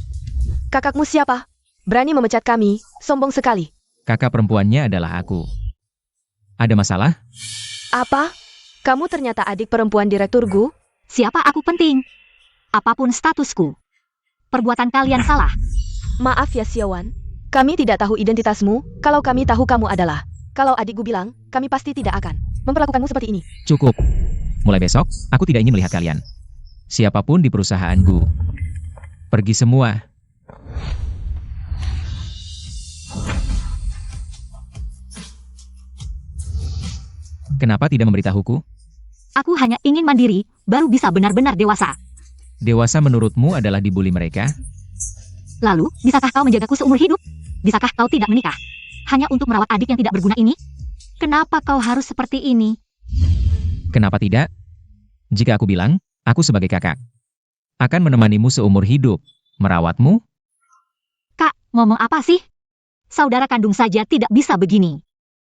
Kakakmu siapa? Berani memecat kami, sombong sekali. Kakak perempuannya adalah aku. Ada masalah? Apa? Kamu ternyata adik perempuan Direktur Gu? Siapa aku penting? Apapun statusku. Perbuatan kalian salah. Maaf ya Xiaowan, kami tidak tahu identitasmu, kalau kami tahu kamu adalah. Kalau adikku bilang, kami pasti tidak akan memperlakukanmu seperti ini. Cukup. Mulai besok, aku tidak ingin melihat kalian. Siapapun di perusahaanku. Pergi semua. Kenapa tidak memberitahuku? Aku hanya ingin mandiri, baru bisa benar-benar dewasa. Dewasa menurutmu adalah dibully mereka? Lalu, bisakah kau menjagaku seumur hidup? Bisakah kau tidak menikah? Hanya untuk merawat adik yang tidak berguna ini? Kenapa kau harus seperti ini? Kenapa tidak? Jika aku bilang, aku sebagai kakak akan menemanimu seumur hidup, merawatmu. Kak, ngomong apa sih? Saudara kandung saja tidak bisa begini.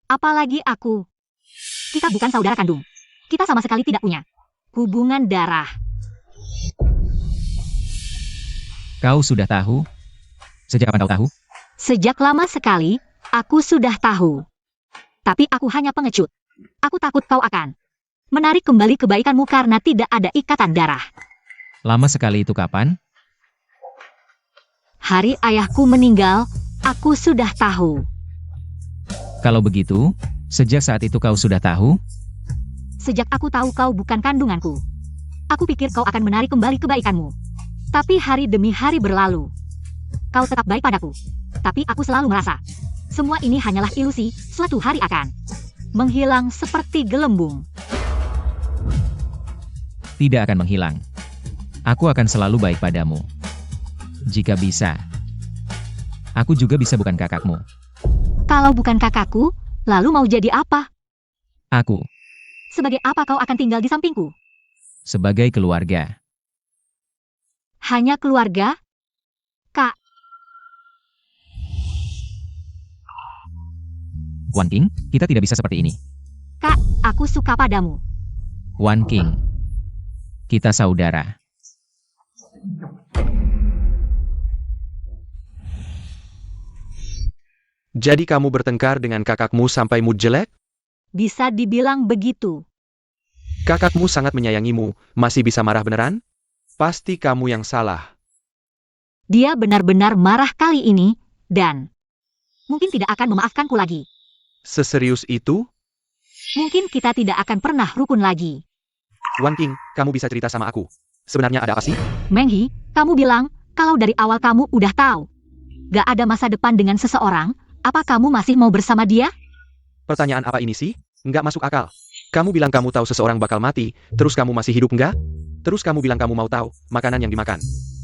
Apalagi aku. Kita bukan saudara kandung. Kita sama sekali tidak punya hubungan darah. Kau sudah tahu? Sejak kapan kau tahu? Sejak lama sekali, aku sudah tahu. Tapi aku hanya pengecut. Aku takut kau akan menarik kembali kebaikanmu karena tidak ada ikatan darah. Lama sekali itu kapan? Hari ayahku meninggal, aku sudah tahu. Kalau begitu, sejak saat itu kau sudah tahu? Sejak aku tahu kau bukan kandunganku. Aku pikir kau akan menarik kembali kebaikanmu. Tapi hari demi hari berlalu. Kau tetap baik padaku. Tapi aku selalu merasa, semua ini hanyalah ilusi, suatu hari akan menghilang seperti gelembung. Tidak akan menghilang. Aku akan selalu baik padamu. Jika bisa. Aku juga bisa bukan kakakmu. Kalau bukan kakakku, lalu mau jadi apa? Aku, Sebagai apa kau akan tinggal di sampingku? sebagai keluarga. Hanya keluarga? Kak, Wan King, kita tidak bisa seperti ini. Kak, aku suka padamu. Wan King. Kita saudara. Jadi kamu bertengkar dengan kakakmu sampai mood jelek? Bisa dibilang begitu. Kakakmu sangat menyayangimu, masih bisa marah beneran? Pasti kamu yang salah. Dia benar-benar marah kali ini, dan mungkin tidak akan memaafkanku lagi. Seserius itu? Mungkin kita tidak akan pernah rukun lagi. Wan King, kamu bisa cerita sama aku. Sebenarnya ada apa sih? Meng He, kamu bilang, kalau dari awal kamu udah tahu. Gak ada masa depan dengan seseorang, apa kamu masih mau bersama dia? Pertanyaan apa ini sih? Nggak masuk akal. Kamu bilang kamu tahu seseorang bakal mati, terus kamu masih hidup nggak? Terus kamu bilang kamu mau tahu makanan yang dimakan.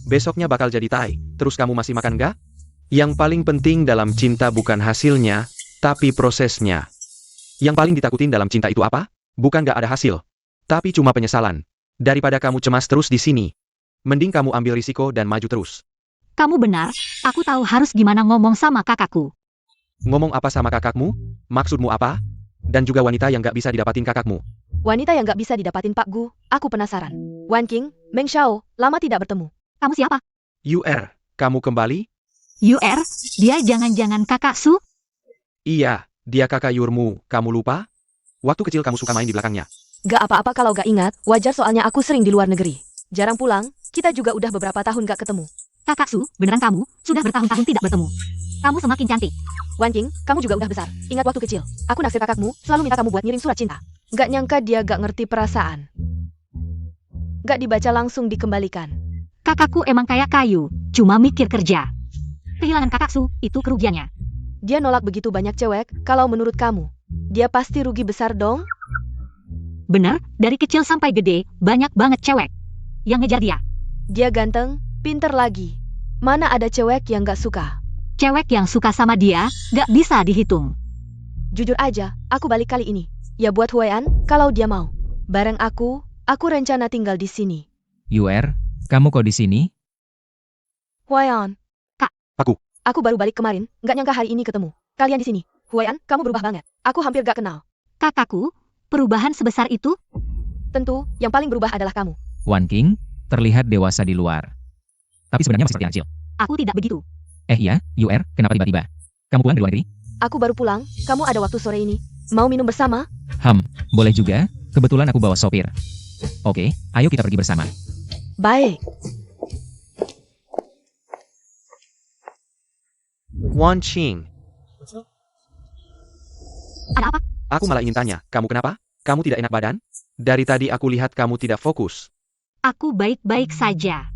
Besoknya bakal jadi tai, terus kamu masih makan nggak? Yang paling penting dalam cinta bukan hasilnya, tapi prosesnya. Yang paling ditakutin dalam cinta itu apa? Bukan nggak ada hasil, tapi cuma penyesalan. Daripada kamu cemas terus di sini, mending kamu ambil risiko dan maju terus. Kamu benar, aku tahu harus gimana ngomong sama kakakku. Ngomong apa sama kakakmu? Maksudmu apa? Dan juga wanita yang nggak bisa didapatin kakakmu. Wanita yang nggak bisa didapatin Pak Gu, aku penasaran. Wan King, Meng Xiao, lama tidak bertemu. Kamu siapa? UR, kamu kembali? UR, dia jangan-jangan kakak Su? Iya, dia kakak Yurmu, kamu lupa? Waktu kecil kamu suka main di belakangnya. Gak apa-apa kalau gak ingat, wajar soalnya aku sering di luar negeri. Jarang pulang, kita juga udah beberapa tahun gak ketemu. Kakak Su, beneran kamu? Sudah bertahun-tahun tidak bertemu. Kamu semakin cantik. Wan King, kamu juga udah besar. Ingat waktu kecil, aku naksir kakakmu, selalu minta kamu buat ngirim surat cinta. Gak nyangka dia gak ngerti perasaan. Gak dibaca langsung dikembalikan. Kakakku emang kayak kayu, cuma mikir kerja. Kehilangan kakak Su, itu kerugiannya. Dia nolak begitu banyak cewek, kalau menurut kamu, dia pasti rugi besar dong? Bener, dari kecil sampai gede, banyak banget cewek yang ngejar dia. Dia ganteng, pinter lagi. Mana ada cewek yang gak suka? Cewek yang suka sama dia, gak bisa dihitung. Jujur aja, aku balik kali ini. Ya buat Huayan, kalau dia mau. Bareng aku rencana tinggal di sini. UR, kamu kok di sini? Huayan. Kak. Aku. Aku baru balik kemarin, gak nyangka hari ini ketemu. Kalian di sini. Huayan, kamu berubah banget. Aku hampir gak kenal. Kakakku, perubahan sebesar itu? Tentu, yang paling berubah adalah kamu. Wan King, terlihat dewasa di luar. Tapi sebenarnya masih seperti anak kecil. Aku tidak begitu. Iya, UR, kenapa tiba-tiba? Kamu pulang dari luar negeri? Aku baru pulang, kamu ada waktu sore ini. Mau minum bersama? Boleh juga, kebetulan aku bawa sopir. Oke, ayo kita pergi bersama. Baik. Wan Qing, Ada apa? aku malah ingin tanya, kamu kenapa? Kamu tidak enak badan? Dari tadi aku lihat kamu tidak fokus. Aku baik-baik saja.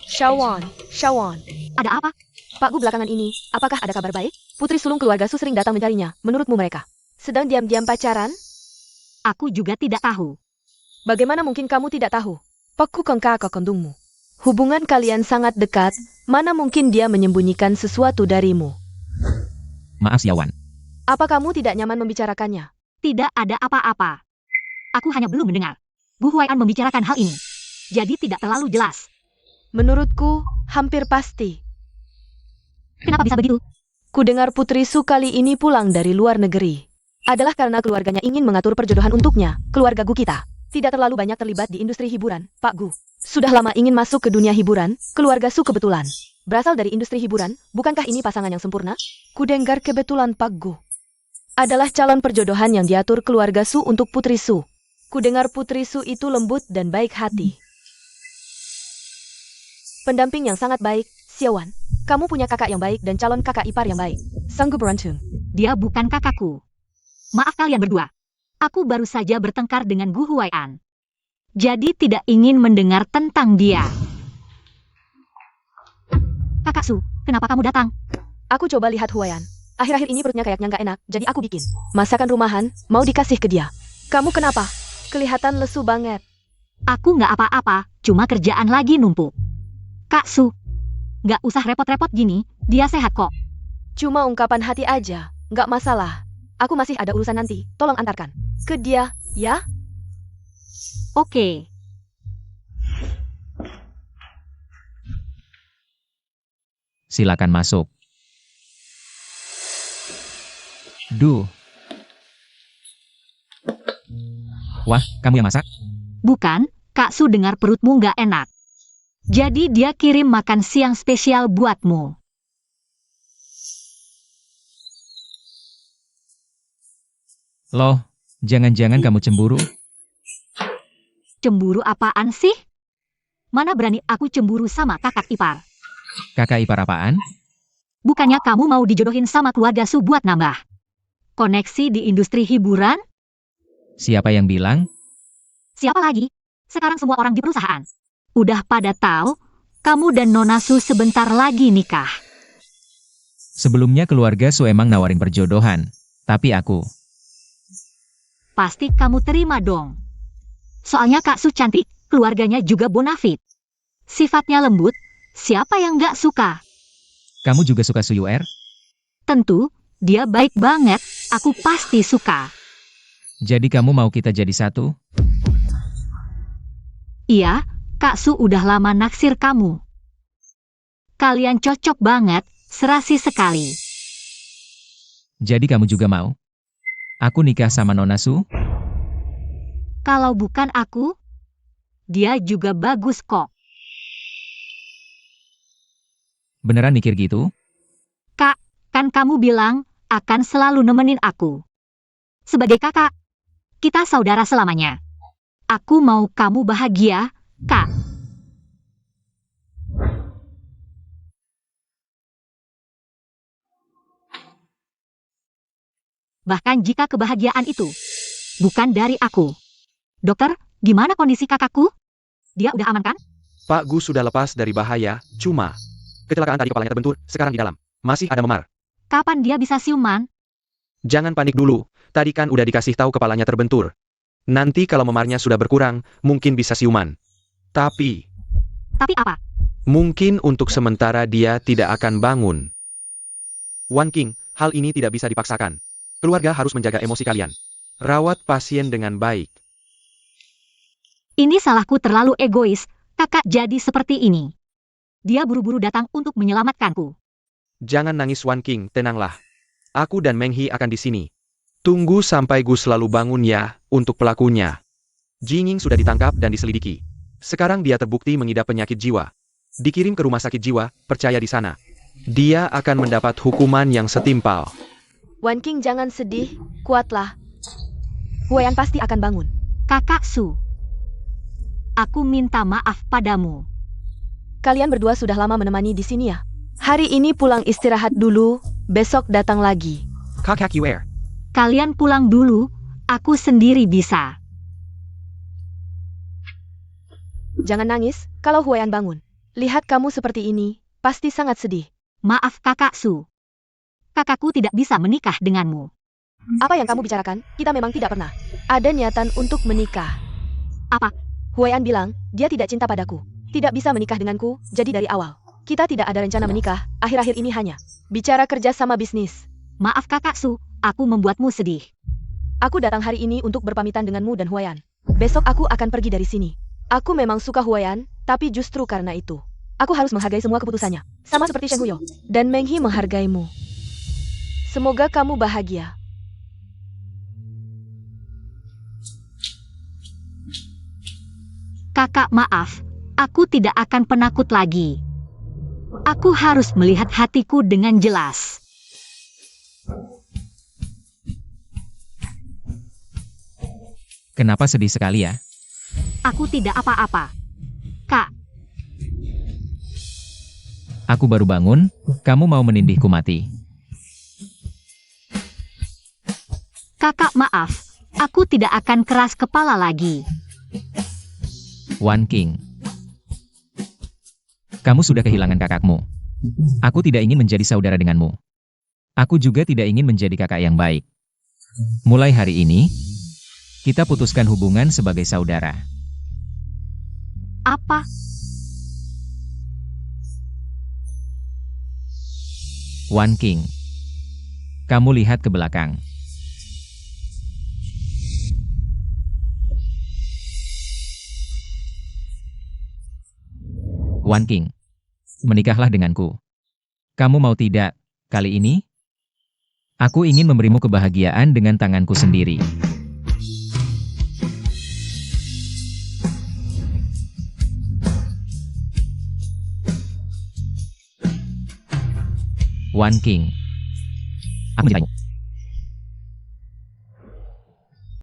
Shawan. Ada apa? Pak Gu belakangan ini, apakah ada kabar baik? Putri sulung keluarga Su sering datang mencarinya, menurutmu mereka sedang diam-diam pacaran? Aku juga tidak tahu. Bagaimana mungkin kamu tidak tahu? Pak Gu kakak kandungmu. Hubungan kalian sangat dekat, mana mungkin dia menyembunyikan sesuatu darimu? Maaf Wan. Apa kamu tidak nyaman membicarakannya? Tidak ada apa-apa. Aku hanya belum mendengar Bu Huayan membicarakan hal ini. Jadi tidak terlalu jelas. Menurutku, hampir pasti. Kenapa bisa begitu? Ku dengar Putri Su kali ini pulang dari luar negeri. Adalah karena keluarganya ingin mengatur perjodohan untuknya, keluarga Gu kita. Tidak terlalu banyak terlibat di industri hiburan, Pak Gu. Sudah lama ingin masuk ke dunia hiburan, keluarga Su kebetulan. Berasal dari industri hiburan, bukankah ini pasangan yang sempurna? Ku dengar kebetulan Pak Gu adalah calon perjodohan yang diatur keluarga Su untuk Putri Su. Ku dengar Putri Su itu lembut dan baik hati. Pendamping yang sangat baik, Xiaowan. Kamu punya kakak yang baik dan calon kakak ipar yang baik. Sanggup berantem. Dia bukan kakakku. Maaf kalian berdua. Aku baru saja bertengkar dengan Gu Huayan. Jadi tidak ingin mendengar tentang dia. Kakak Su, kenapa kamu datang? Aku coba lihat Huayan. Akhir-akhir ini perutnya kayaknya nggak enak, jadi aku bikin masakan rumahan, mau dikasih ke dia. Kamu kenapa? Kelihatan lesu banget. Aku nggak apa-apa, cuma kerjaan lagi numpuk. Kak Su, nggak usah repot-repot gini, dia sehat kok. Cuma ungkapan hati aja, nggak masalah. Aku masih ada urusan nanti, tolong antarkan ke dia, ya? Oke. Silakan masuk. Duh. Wah, kamu yang masak? Bukan, Kak Su dengar perutmu nggak enak. Jadi dia kirim makan siang spesial buatmu. Loh, jangan-jangan kamu cemburu? Cemburu apaan sih? Mana berani aku cemburu sama kakak ipar? Kakak ipar apaan? Bukannya kamu mau dijodohin sama keluarga Su buat nambah koneksi di industri hiburan? Siapa yang bilang? Siapa lagi? Sekarang semua orang di perusahaan udah pada tahu kamu dan Nona Su sebentar lagi nikah. Sebelumnya keluarga Su emang nawarin perjodohan. Tapi aku... Pasti kamu terima dong. Soalnya Kak Su cantik, keluarganya juga bonafit. Sifatnya lembut, siapa yang nggak suka? Kamu juga suka Su Yuer? Tentu, dia baik banget, aku pasti suka. Jadi kamu mau kita jadi satu? Iya, Kak Su udah lama naksir kamu. Kalian cocok banget, serasi sekali. Jadi kamu juga mau? Aku nikah sama Nona Su? Kalau bukan aku, dia juga bagus kok. Beneran mikir gitu? Kak, kan kamu bilang akan selalu nemenin aku. Sebagai kakak, kita saudara selamanya. Aku mau kamu bahagia, Kak. Bahkan jika kebahagiaan itu bukan dari aku. Dokter, gimana kondisi kakakku? Dia udah aman kan? Pak Gu sudah lepas dari bahaya, cuma kecelakaan tadi kepalanya terbentur, sekarang di dalam. Masih ada memar. Kapan dia bisa siuman? Jangan panik dulu, tadi kan udah dikasih tahu kepalanya terbentur. Nanti kalau memarnya sudah berkurang, mungkin bisa siuman. Tapi Apa? mungkin untuk sementara dia tidak akan bangun. Wan King, hal ini tidak bisa dipaksakan. Keluarga harus menjaga emosi kalian. Rawat pasien dengan baik. Ini salahku terlalu egois, kakak jadi seperti ini. Dia buru-buru datang untuk menyelamatkanku. Jangan nangis Wan King, tenanglah. Aku dan Meng He akan di sini. Tunggu sampai Gu selalu bangun ya, untuk pelakunya. Jinging sudah ditangkap dan diselidiki. Sekarang dia terbukti mengidap penyakit jiwa. Dikirim ke rumah sakit jiwa, percaya di sana. Dia akan mendapat hukuman yang setimpal. Wan King jangan sedih, kuatlah. Huayan pasti akan bangun. Kakak Su, aku minta maaf padamu. Kalian berdua sudah lama menemani di sini ya. Hari ini pulang istirahat dulu, besok datang lagi. Kakak Yuer. Kalian pulang dulu, aku sendiri bisa. Jangan nangis, kalau Huayan bangun. Lihat kamu seperti ini, pasti sangat sedih. Maaf kakak Su. Kakakku tidak bisa menikah denganmu. Apa yang kamu bicarakan? Kita memang tidak pernah ada niatan untuk menikah. Apa? Huayan bilang, dia tidak cinta padaku. Tidak bisa menikah denganku, jadi dari awal. Kita tidak ada rencana menikah, akhir-akhir ini hanya bicara kerja sama bisnis. Maaf kakak Su, aku membuatmu sedih. Aku datang hari ini untuk berpamitan denganmu dan Huayan. Besok aku akan pergi dari sini. Aku memang suka Huayan, tapi justru karena itu, aku harus menghargai semua keputusannya. Sama seperti Shen Huyo dan Meng He menghargaimu. Semoga kamu bahagia. Kakak maaf, aku tidak akan penakut lagi. Aku harus melihat hatiku dengan jelas. Kenapa sedih sekali ya? Aku tidak apa-apa. Kak, Aku baru bangun, kamu mau menindihku mati. kakak maaf, aku tidak akan keras kepala lagi. Wan King. Kamu sudah kehilangan kakakmu. Aku tidak ingin menjadi saudara denganmu. Aku juga tidak ingin menjadi kakak yang baik. Mulai hari ini, kita putuskan hubungan sebagai saudara. Apa? Wan King. Kamu lihat ke belakang. Wan King. Menikahlah denganku. Kamu mau tidak, kali ini? Aku ingin memberimu kebahagiaan dengan tanganku sendiri. Wan King. Aku mencintaimu.